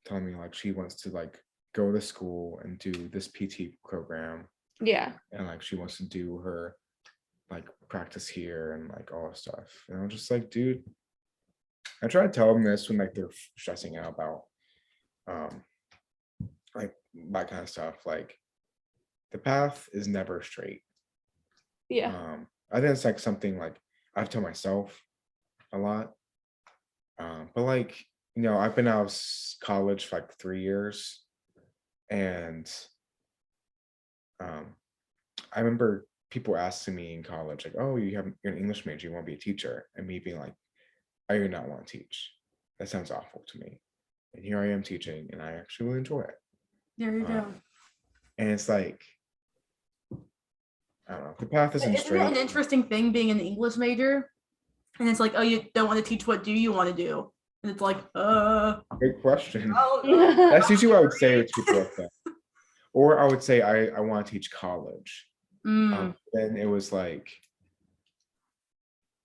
telling me like she wants to like go to school and do this PT program. And like she wants to do her like practice here and like all that stuff. And I'm just like, dude, I try to tell them this when like they're stressing out about like that kind of stuff. Like the path is never straight. I think it's like something like I've told myself a lot. But like, you know, I've been out of college for like 3 years, and I remember people asking me in college, like, oh, you're an English major, you want to be a teacher? And me being like, I do not want to teach. That sounds awful to me. And here I am teaching, and I actually really enjoy it. There you go. And it's like, I don't know, the path isn't straight. Isn't it an interesting thing being an English major? And it's like, oh, you don't want to teach, what do you want to do? And it's like, Great question. That's usually what I would say to people like that. Or I would say I want to teach college. Then it was like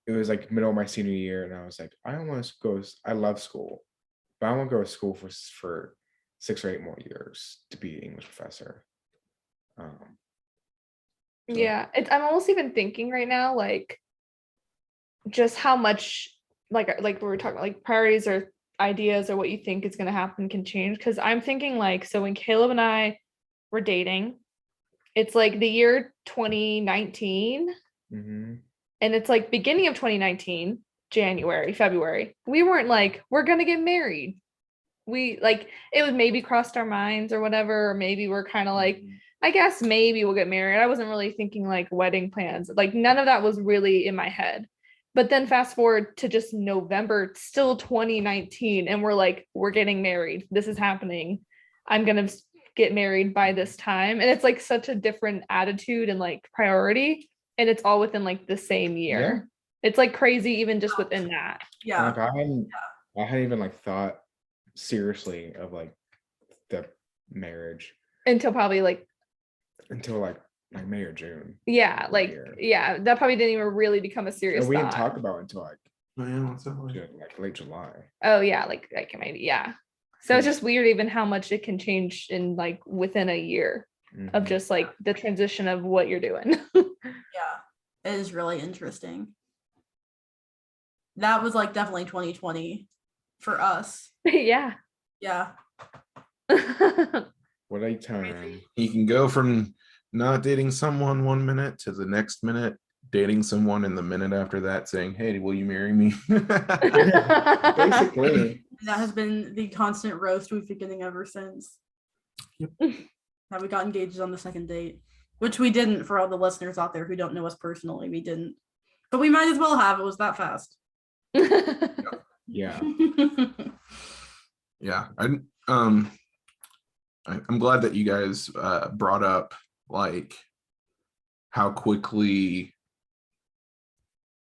middle of my senior year, and I was like, I don't want to go. I love school, but I want to go to school for 6 or 8 more years to be an English professor. I'm almost even thinking right now, like just how much like we were talking about, like priorities or ideas or what you think is going to happen can change. Because I'm thinking like, so when Caleb and I were dating, it's like the year 2019, and it's like beginning of 2019, January, February, we weren't like, we're gonna get married. We like, it was maybe crossed our minds or whatever, or maybe we're kind of like, I guess maybe we'll get married. I wasn't really thinking like wedding plans, like none of that was really in my head. But then fast forward to just November, still 2019, and we're like, we're getting married, this is happening, I'm gonna get married by this time. And it's like such a different attitude and like priority, and it's all within like the same year. It's like crazy even just within that. Like I hadn't even like thought seriously of like the marriage until probably like like May or June. Yeah, like that probably didn't even really become a serious And we didn't thought. talk about it until like late July. Oh yeah, like maybe So it's just weird even how much it can change in like within a year of just like the transition of what you're doing. Yeah, it is really interesting. That was like definitely 2020 for us. Yeah. Yeah. What a time. You can go from not dating someone 1 minute to the next minute dating someone, in the minute after that saying, hey, will you marry me? Basically. That has been the constant roast we've been getting ever since. Yep. That we got engaged on the second date, which we didn't. For all the listeners out there who don't know us personally, we didn't. But we might as well have. It was that fast. Yeah. Yeah. I'm glad that you guys brought up like how quickly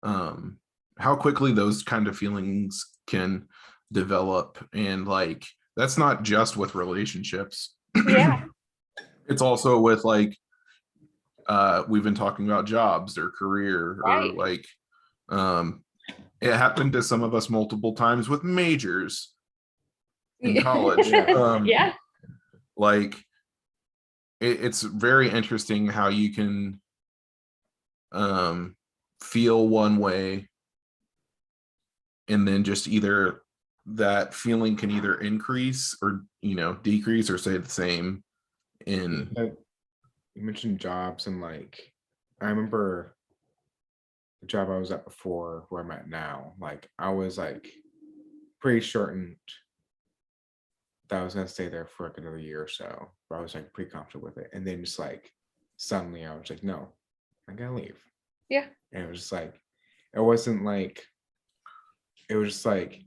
those kind of feelings can develop, and like that's not just with relationships. Yeah. It's also with like we've been talking about jobs or career, right. or like it happened to some of us multiple times with majors in college. Yeah. Like it's very interesting how you can feel one way and then just either that feeling can either increase or decrease or stay the same. In you mentioned jobs, and like I remember the job I was at before where I'm at now, like I was like pretty certain that I was gonna stay there for like another year or so, but I was like pretty confident with it, and then just like suddenly I was like, no, I gotta leave. Yeah. And it was just like, it wasn't like, it was just like,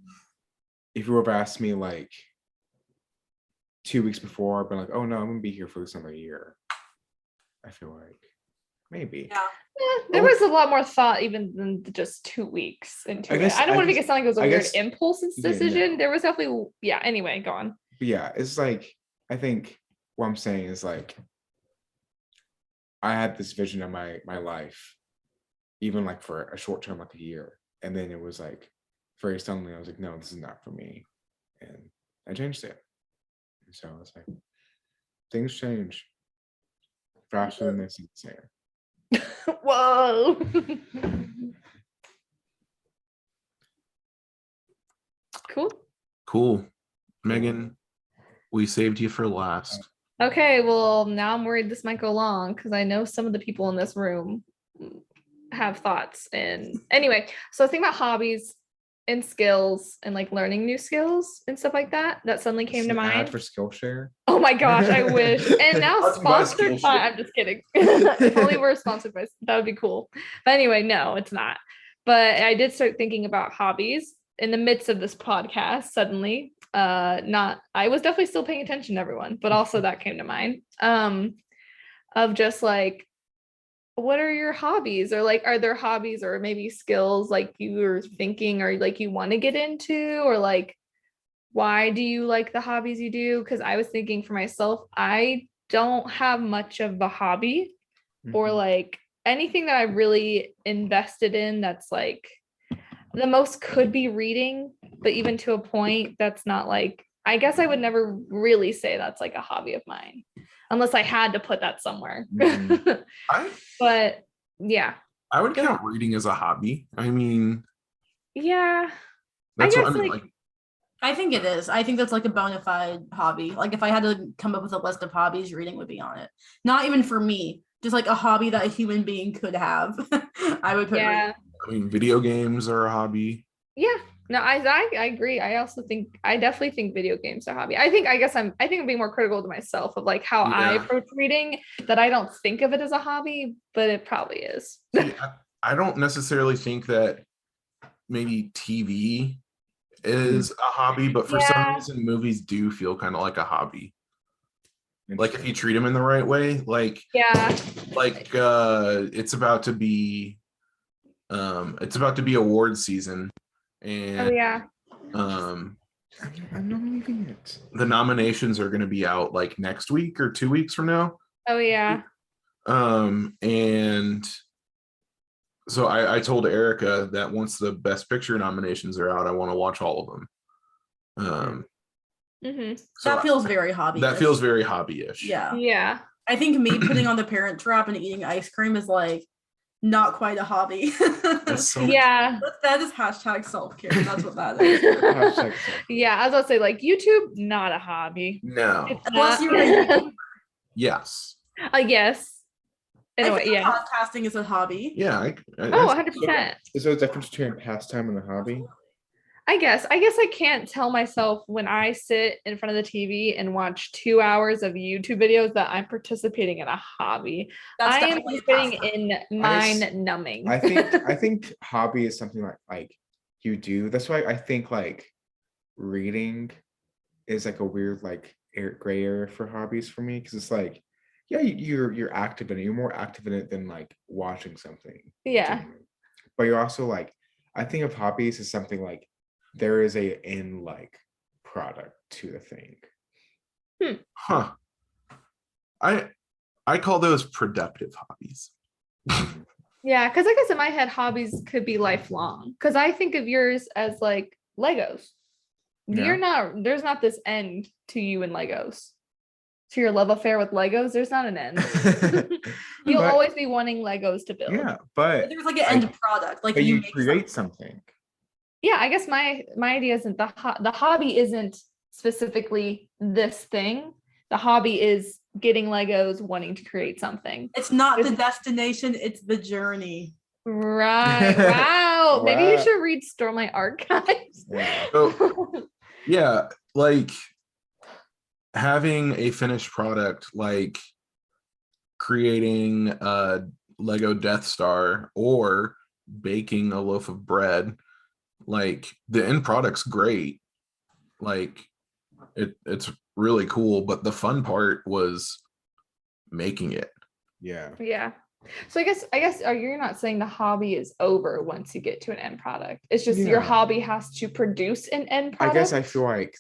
if you would have asked me like 2 weeks before, I've been like, oh no, I'm gonna be here for this another year. I feel like maybe. Yeah. There was a lot more thought even than just 2 weeks into it. I don't want to make it sound like it was a weird impulse decision. No. There was definitely, anyway, go on. But yeah, it's like, I think what I'm saying is like, I had this vision of my life, even like for a short term, like a year. And then it was like, very suddenly I was like, no, this is not for me. And I changed it. And so it's like, things change faster than they seem to say. Whoa. Cool. Megan, we saved you for last. Okay, well, now I'm worried this might go long because I know some of the people in this room have thoughts. And anyway, so think about hobbies and skills and like learning new skills and stuff like that suddenly came to mind. Ad for Skillshare. Oh my gosh, I wish. And now sponsored by, I'm just kidding. If only we're sponsored by, that would be cool. But anyway, no, it's not. But I did start thinking about hobbies in the midst of this podcast suddenly. I was definitely still paying attention to everyone, but also that came to mind. Of just like, what are your hobbies, or like, are there hobbies or maybe skills like you were thinking or like you want to get into, or like, why do you like the hobbies you do? Because I was thinking for myself, I don't have much of a hobby or like anything that I really invested in that's like the most could be reading, but even to a point that's not like, I guess I would never really say that's like a hobby of mine unless I had to put that somewhere. But yeah, I would count reading as a hobby. I mean, yeah, that's what I mean. Like, I think it is. I think that's like a bona fide hobby. Like if I had to come up with a list of hobbies, reading would be on it. Not even for me, just like a hobby that a human being could have. I would put reading. I mean, video games are a hobby. Yeah, no, I agree. I definitely think video games are a hobby. I think I'm being more critical to myself of like how I approach reading, that I don't think of it as a hobby, but it probably is. See, I don't necessarily think that maybe TV is a hobby, but for some reason movies do feel kind of like a hobby. Like if you treat them in the right way, like it's about to be award season, and I'm nominating it. The nominations are going to be out like next week or 2 weeks from now. Oh yeah. And so I told Erica that once the Best Picture nominations are out, I want to watch all of them. So That feels very hobby. That feels very hobby-ish. Yeah. I think me putting on the Parent Trap and eating ice cream is like not quite a hobby. That's so that is hashtag self-care. That's what that is. Yeah, I was about to say, like, YouTube, not a hobby. No. Unless you're a Yes. Anyway, yeah. Podcasting is a hobby. Yeah. 100%. Is there a difference between a pastime and a hobby? I guess I can't tell myself when I sit in front of the TV and watch 2 hours of YouTube videos that I'm participating in a hobby. I am participating in mind numbing. I think hobby is something like you do. That's why I think like reading is like a weird like gray area for hobbies for me, because it's like, yeah, you're active in it. You're more active in it than like watching something. Yeah. But you're also like, I think of hobbies as something like there is a end like product to the thing. Huh. I call those productive hobbies. Yeah, because I guess in my head, hobbies could be lifelong. Because I think of yours as like Legos. Yeah. There's not this end to you in Legos. To your love affair with Legos, there's not an end. You'll always be wanting Legos to build. Yeah, but there's like an end product. Like you create something. Yeah, I guess my idea isn't the hobby isn't specifically this thing. The hobby is getting Legos, wanting to create something. It's not the destination, it's the journey. Right. Wow. Maybe you should read Stormlight Archives. Yeah, like having a finished product, like creating a Lego Death Star or baking a loaf of bread, like the end product's great. Like it's really cool, but the fun part was making it. Yeah. So I guess you're not saying the hobby is over once you get to an end product. It's just your hobby has to produce an end product. I guess I feel like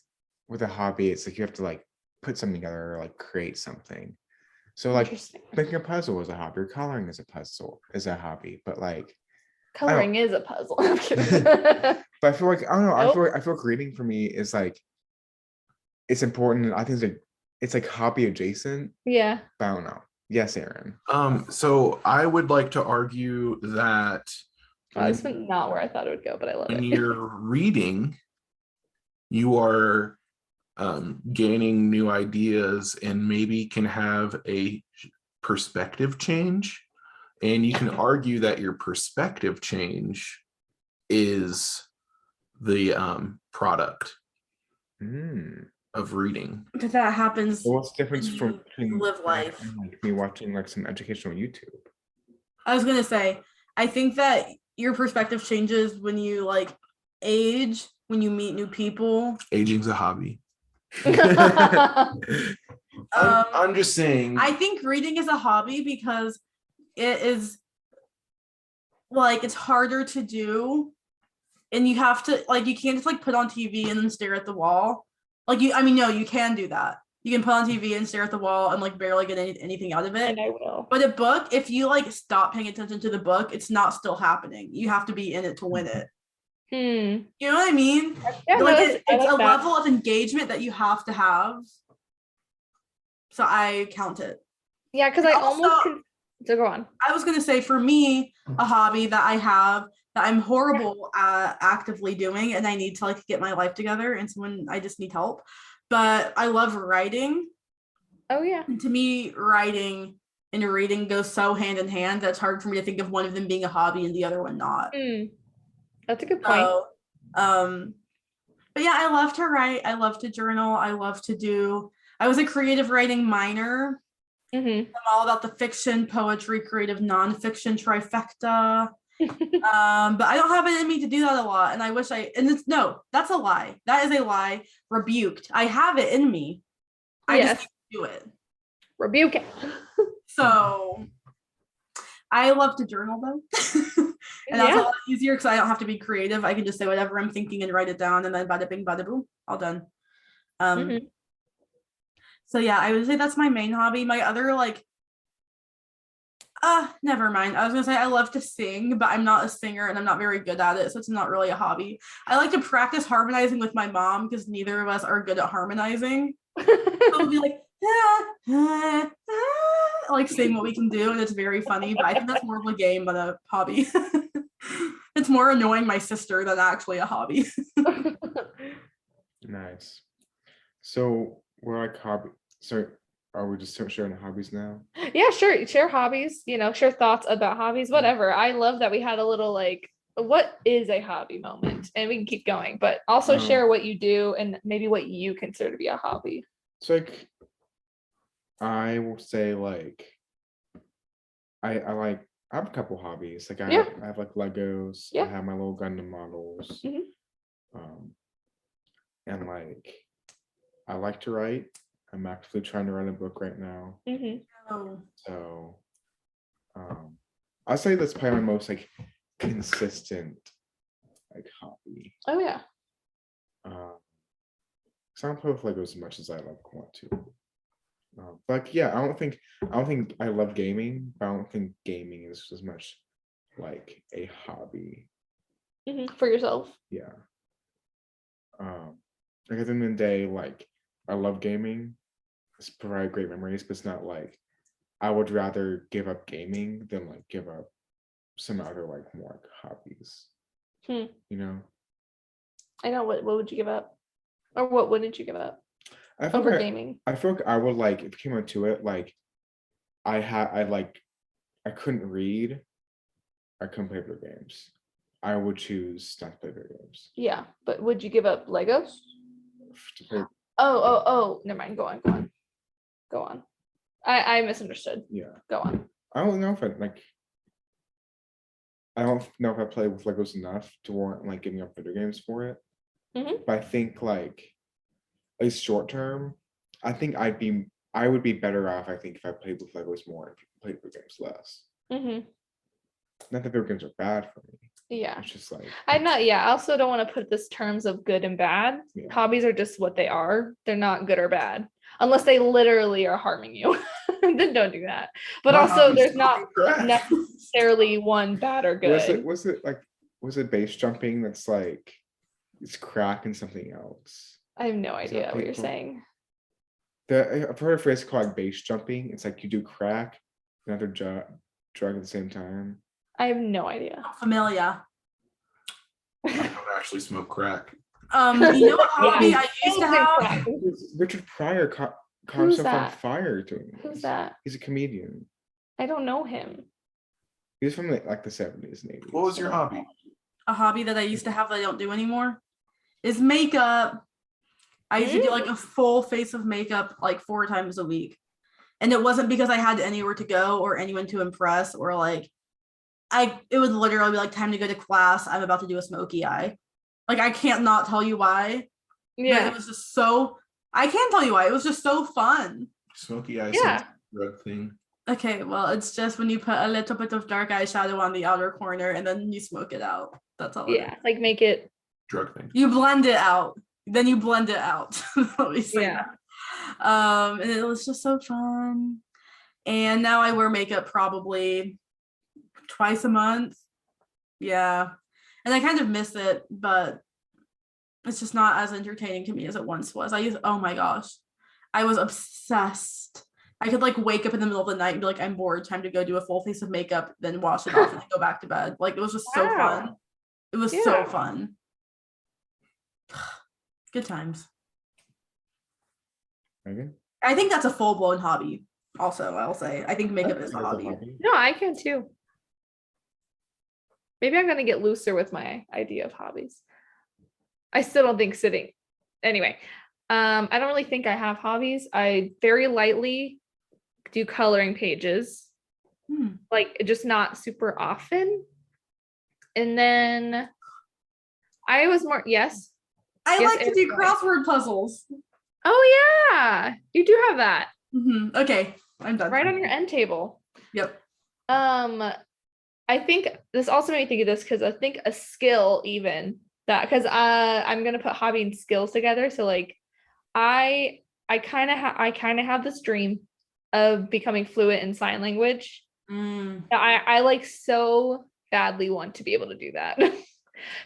with a hobby, it's like you have to like put something together or like create something. So like making a puzzle is a hobby, or coloring is a hobby, but like coloring is a puzzle. But I feel like I don't know. I feel like reading for me is like it's important. I think it's like hobby adjacent. Yeah. But I don't know. Yes, Aaron. So I would like to argue that that's not where I thought it would go, but I love it. When you're reading, you are gaining new ideas and maybe can have a perspective change. And you can argue that your perspective change is the product of reading. Because that happens. Well, what's the difference between live life? Like me watching like some educational YouTube? I was gonna say, I think that your perspective changes when you like age, when you meet new people. Aging's a hobby. I'm just saying. I think reading is a hobby because it is like it's harder to do, and you have to like you can't just like put on TV and then stare at the wall. Like you can do that. You can put on TV and stare at the wall and like barely get anything out of it. And I will. But a book, if you like stop paying attention to the book, it's not still happening. You have to be in it to win it. You know what I mean? Yeah, like it's a level of engagement that you have to have. So I count it. Yeah, because I almost so go on. I was gonna say for me, a hobby that I have that I'm horrible at actively doing, and I need to like get my life together, and so when I just need help. But I love writing. Oh yeah. And to me, writing and reading go so hand in hand that it's hard for me to think of one of them being a hobby and the other one not. That's a good point. So, but yeah, I love to write. I love to journal. I was a creative writing minor. I'm all about the fiction, poetry, creative nonfiction trifecta. But I don't have it in me to do that a lot. And I wish that's a lie. That is a lie. Rebuked. I have it in me. I just need to do it. Rebuke it. So I love to journal though. And that's a lot easier because I don't have to be creative. I can just say whatever I'm thinking and write it down, and then bada bing, bada boom, all done. So yeah, I would say that's my main hobby. My other like Never mind. I was gonna say I love to sing, but I'm not a singer and I'm not very good at it, so it's not really a hobby. I like to practice harmonizing with my mom because neither of us are good at harmonizing. So we'll be like, like sing what we can do, and it's very funny, but I think that's more of a game than a hobby. It's more annoying my sister than actually a hobby. Nice. So we're like hobby. So are we just sharing hobbies now? Yeah, sure. Share hobbies, share thoughts about hobbies, whatever. I love that we had a little like, what is a hobby moment? And we can keep going, but also share what you do and maybe what you consider to be a hobby. So like, I will say like, I have a couple hobbies. Like I have like Legos. I have my little Gundam models. And like, I like to write. I'm actually trying to write a book right now. So I'll say that's probably my most like consistent like hobby. Oh yeah. So I don't play with Legos as much as I like want to. But yeah, I don't think I love gaming, but I don't think gaming is as much like a hobby. For yourself. Yeah. Like at the end of the day, like I love gaming. It's provide great memories, but it's not like I would rather give up gaming than like give up some other like more like hobbies. You know? I know. What would you give up? Or what wouldn't you give up over gaming? I feel like I would like, if it came into it, like I couldn't read, I couldn't play video games. I would choose not to play video games. Yeah, but would you give up Legos? To play. Oh, never mind. Go on. I misunderstood. Yeah. Go on. I don't know if I play with Legos enough to warrant like giving up video games for it. But I think like at least short term, I think I would be better off, I think, if I played with Legos more and people played video games less. Not that video games are bad for me. Yeah. It's just like I also don't want to put this terms of good and bad. Hobbies are just what they are. They're not good or bad. Unless they literally are harming you. Then don't do that. But also there's not necessarily one bad or good. Was it base jumping that's like it's crack and something else? I have no idea what you're saying. I've heard a phrase called like base jumping. It's like you do crack and another drug at the same time. I have no idea. Familia. I don't actually smoke crack. You know what hobby I used to have? Richard Pryor caught himself on fire doing this. Who's that? He's a comedian. I don't know him. He's from like the 70s and 80s. What was your hobby? A hobby that I used to have that I don't do anymore is makeup. I used to do like a full face of makeup like 4 times a week. And it wasn't because I had anywhere to go or anyone to impress or like it would literally be like time to go to class. I'm about to do a smoky eye. Like I can't not tell you why. Yeah. It was just so I can't tell you why. It was just so fun. Smoky eye sounds like a drug thing. Okay, well, it's just when you put a little bit of dark eyeshadow on the outer corner and then you smoke it out. That's all. Yeah, like make it drug thing. You blend it out. Then you blend it out. Let me say that. And it was just so fun. And now I wear makeup probably twice a month. Yeah. And I kind of miss it, but it's just not as entertaining to me as it once was. Oh my gosh. I was obsessed. I could like wake up in the middle of the night and be like, I'm bored, time to go do a full face of makeup, then wash it off and then go back to bed. Like it was just so fun. It was so fun. Good times. Okay. I think that's a full-blown hobby. Also, I'll say. I think makeup is a hobby. No, I can too. Maybe I'm gonna get looser with my idea of hobbies. I still don't think sitting. Anyway, I don't really think I have hobbies. I very lightly do coloring pages, like just not super often. And then I was more I like to do crossword puzzles. Oh yeah, you do have that. Okay, I'm done. Right on your end table. Yep. I think this also made me think of this because I think a skill even that because I'm gonna put hobby and skills together. So like I kind of have this dream of becoming fluent in sign language I like so badly want to be able to do that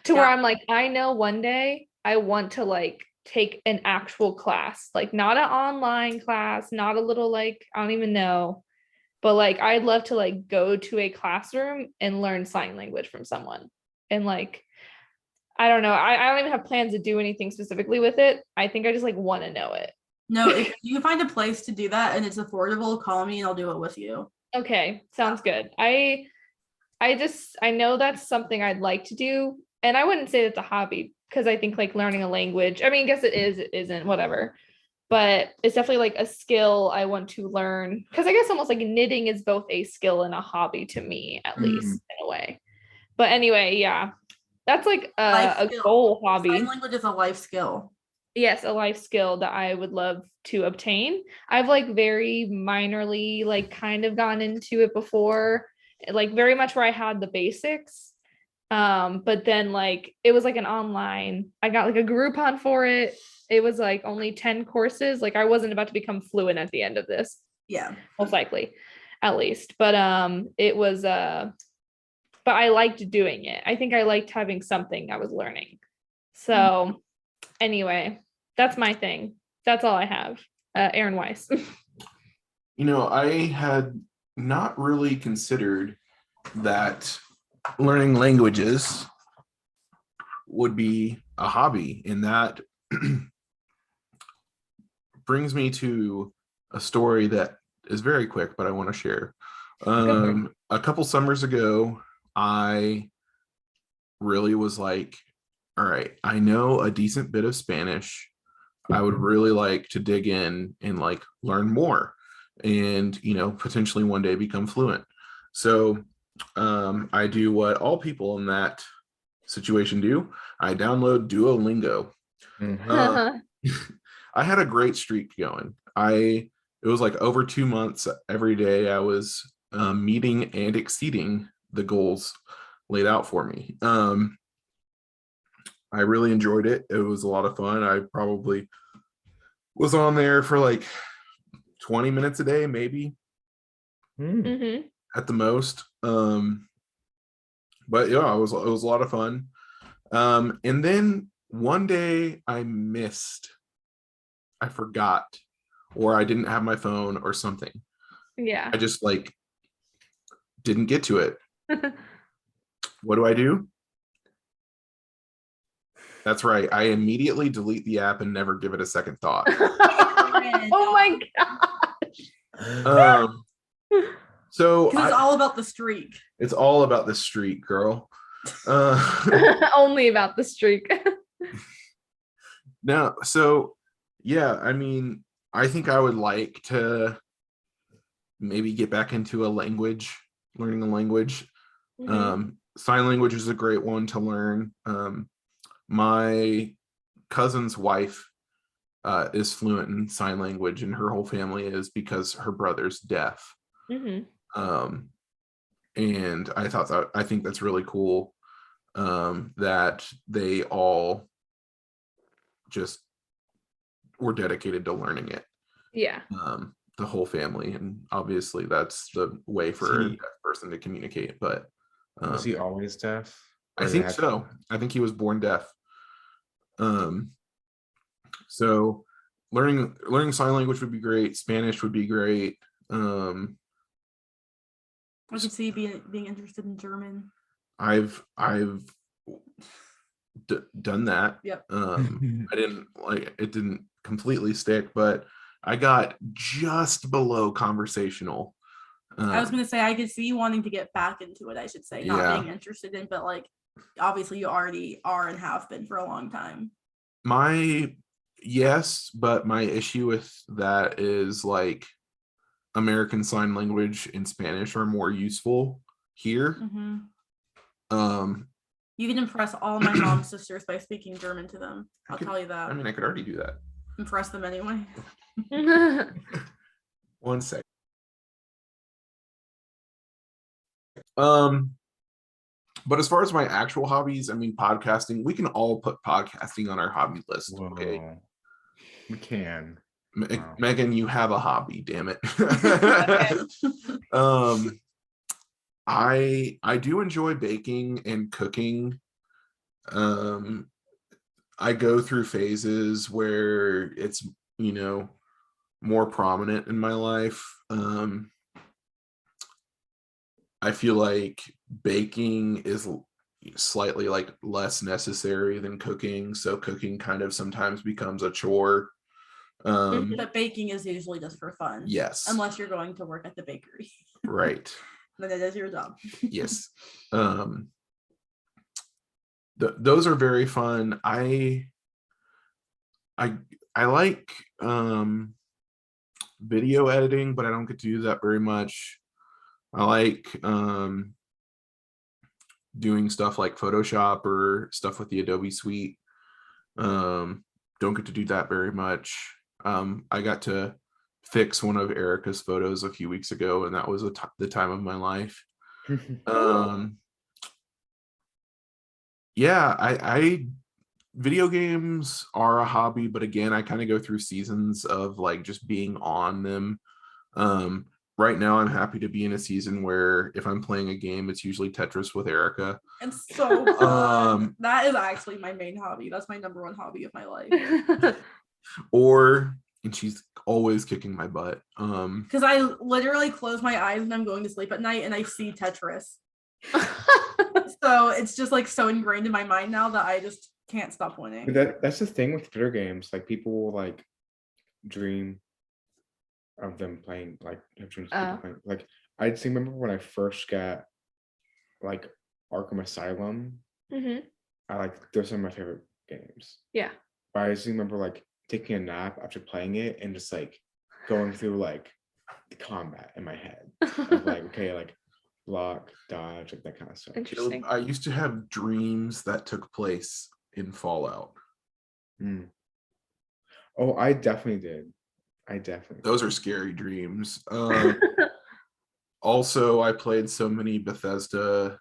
to where I'm like, I know one day I want to like take an actual class, like not an online class, not a little like, I don't even know, but like I'd love to like go to a classroom and learn sign language from someone. And like, I don't know, I don't even have plans to do anything specifically with it. I think I just like want to know it. No, if you can find a place to do that and it's affordable, call me and I'll do it with you. Okay, sounds good. I know that's something I'd like to do. And I wouldn't say it's a hobby because I think like learning a language, I mean, I guess it is, it isn't, whatever. But it's definitely like a skill I want to learn. Because I guess almost like knitting is both a skill and a hobby to me, at least in a way. But anyway, yeah, that's like a goal hobby. Sign language is a life skill. Yes, a life skill that I would love to obtain. I've like very minorly like kind of gone into it before, like very much where I had the basics. But then like it was like an online, I got like a Groupon for it. It was like only 10 courses. Like I wasn't about to become fluent at the end of this. Yeah. Most likely, at least. But it was but I liked doing it. I think I liked having something I was learning. So anyway, that's my thing. That's all I have. Aaron Weiss. You know, I had not really considered that learning languages would be a hobby, and that brings me to a story that is very quick, but I want to share. A couple summers ago, I really was like, all right, I know a decent bit of Spanish. I would really like to dig in and like learn more and, you know, potentially one day become fluent. So I do what all people in that situation do. I download Duolingo. I had a great streak going. It was like over 2 months every day I was meeting and exceeding the goals laid out for me. I really enjoyed it. It was a lot of fun. I probably was on there for like 20 minutes a day, maybe at the most. But yeah, it was a lot of fun. And then one day I forgot, or I didn't have my phone or something. Yeah. I just like didn't get to it. What do? That's right. I immediately delete the app and never give it a second thought. Oh my gosh. So it's all about the streak. It's all about the streak, girl. Only about the streak. Now, so yeah, I mean, I think I would like to maybe get back into learning a language. Sign language is a great one to learn. My cousin's wife is fluent in sign language, and her whole family is, because her brother's deaf. And I think that's really cool, that they all just were dedicated to learning it. Yeah. The whole family, and obviously that's the way for a deaf person to communicate. But was he always deaf? I think so. I think he was born deaf. So learning sign language would be great. Spanish would be great. I could see being interested in German. I've done that. Yep. It didn't completely stick, but I got just below conversational. I was going to say, I could see you wanting to get back into it, I should say, not being interested in, but like, obviously you already are and have been for a long time. Yes, but my issue with that is like American Sign Language and Spanish are more useful here. You can impress all my mom's sisters by speaking German to them. I'll tell you that. I mean, I could already do that. Impress them anyway. 1 sec. But as far as my actual hobbies, I mean, podcasting, we can all put podcasting on our hobby list. Whoa. Okay, we can. Megan, you have a hobby, damn it. I do enjoy baking and cooking. I go through phases where it's, more prominent in my life. I feel like baking is slightly like less necessary than cooking, so cooking kind of sometimes becomes a chore. But baking is usually just for fun. Yes. Unless you're going to work at the bakery. Right. Then it is your job. Yes. Those are very fun. I like video editing, but I don't get to do that very much. I like doing stuff like Photoshop or stuff with the Adobe Suite. Don't get to do that very much. I got to fix one of Erica's photos a few weeks ago, and that was the time of my life. Yeah, I video games are a hobby, but again, I kind of go through seasons of like just being on them. Right now I'm happy to be in a season where if I'm playing a game, it's usually Tetris with Erica. It's so fun. That is actually my main hobby. That's my number one hobby of my life. And she's always kicking my butt. Because I literally close my eyes when I'm going to sleep at night and I see Tetris. So it's just like so ingrained in my mind now that I just can't stop winning. But that's the thing with video games. Like people will like dream of them playing, like have dreams of people playing. Like I just remember when I first got like Arkham Asylum. I like those are my favorite games. Yeah. But I just remember like taking a nap after playing it and just like going through like the combat in my head. Of like, okay, like block, dodge, like that kind of stuff. Interesting. I used to have dreams that took place in Fallout. Oh, I definitely did. Those are scary dreams. Also, I played so many Bethesda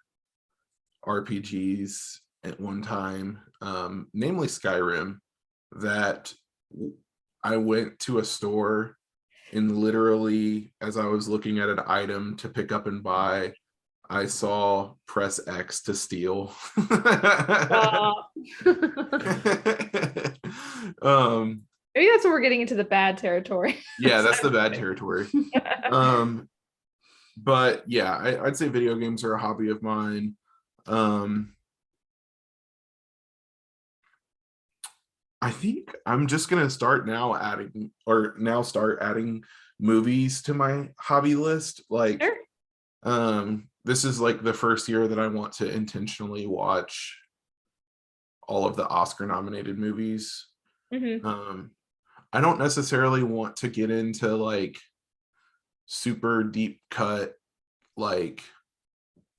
RPGs at one time, namely Skyrim, that I went to a store and literally, as I was looking at an item to pick up and buy, I saw press X to steal. Maybe that's where we're getting into the bad territory. Yeah, that's the bad territory. But yeah, I'd say video games are a hobby of mine. I think I'm just gonna start adding movies to my hobby list. Like, Sure. This is like the first year that I want to intentionally watch all of the Oscar nominated movies. I don't necessarily want to get into like super deep cut, like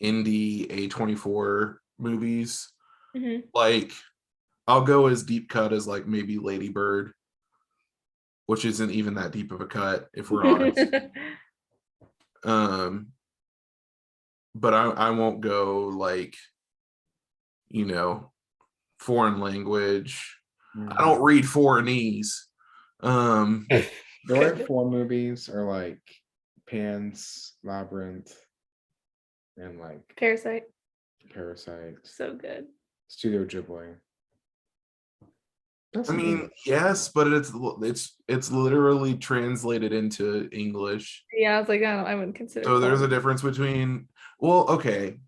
indie A24 movies. Like, I'll go as deep cut as like maybe Lady Bird, which isn't even that deep of a cut if we're honest. But I won't go like, foreign language. I don't read foreignese. The right four movies are like Pan's Labyrinth and like Parasite. So good. Studio Ghibli. I mean, yes, but it's literally translated into English. Yeah, I was like, I wouldn't consider. So there's a difference between. Well, okay,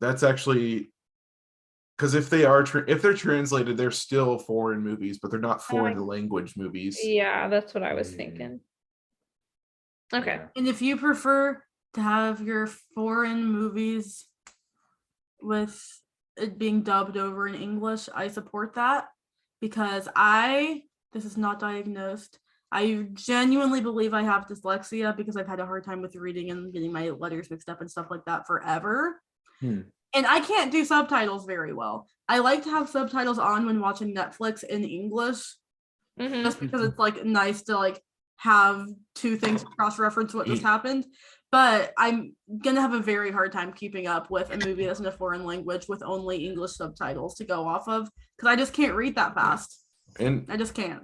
that's actually because if they're translated, they're still foreign movies, but they're not foreign language movies. Yeah, that's what I was thinking. Okay. And if you prefer to have your foreign movies with it being dubbed over in English, I support that. Because this is not diagnosed. I genuinely believe I have dyslexia because I've had a hard time with reading and getting my letters mixed up and stuff like that forever. And I can't do subtitles very well. I like to have subtitles on when watching Netflix in English, just because it's like nice to like have two things cross-reference what just happened. But I'm gonna have a very hard time keeping up with a movie that's in a foreign language with only English subtitles to go off of, because I just can't read that fast. And I just can't.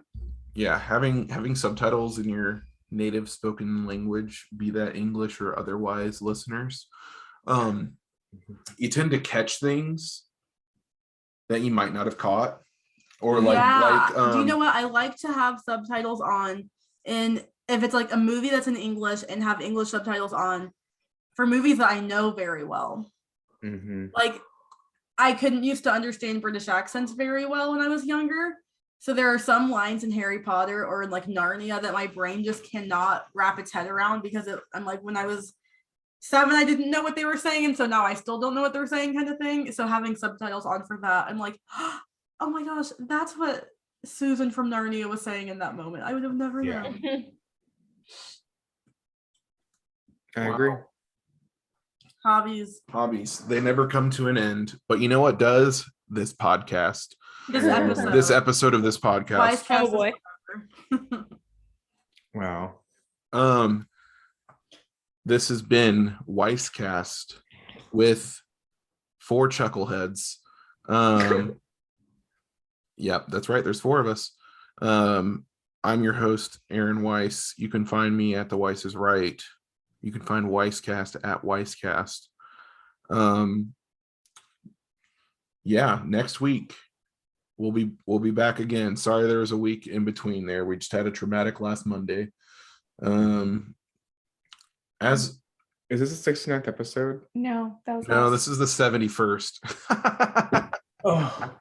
Yeah, having subtitles in your native spoken language, be that English or otherwise, listeners, you tend to catch things that you might not have caught, or Do you know um, what? I like to have subtitles on, and if it's like a movie that's in English and have English subtitles on for movies that I know very well. Mm-hmm. Like I couldn't used to understand British accents very well when I was younger. So there are some lines in Harry Potter or in like Narnia that my brain just cannot wrap its head around because I'm like, when I was 7, I didn't know what they were saying, and so now I still don't know what they're saying, kind of thing. So having subtitles on for that, I'm like, oh my gosh, that's what Susan from Narnia was saying in that moment. I would have never Yeah. known. I agree. Hobbies. They never come to an end. But you know what does? This podcast. This episode. This episode of this podcast. Wisecast Oh boy. Wow. This has been Weisscast with 4 chuckleheads. Yep, that's right. There's 4 of us. I'm your host, Aaron Weiss. You can find me at The Weiss is Right. You can find Weisscast at Weisscast. Yeah, next week we'll be back again. Sorry there was a week in between there. We just had a traumatic last Monday. As Is this the 69th episode? No, that was no, last. this is the 71st. Oh.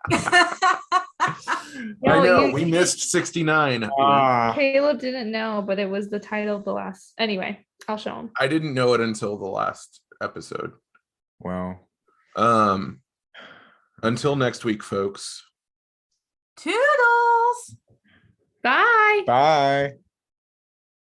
No, I know you- we missed 69. Caleb didn't know, but it was the title of the last. Anyway, I'll show him. I didn't know it until the last episode. Wow. Until next week, folks. Toodles. Bye. Bye.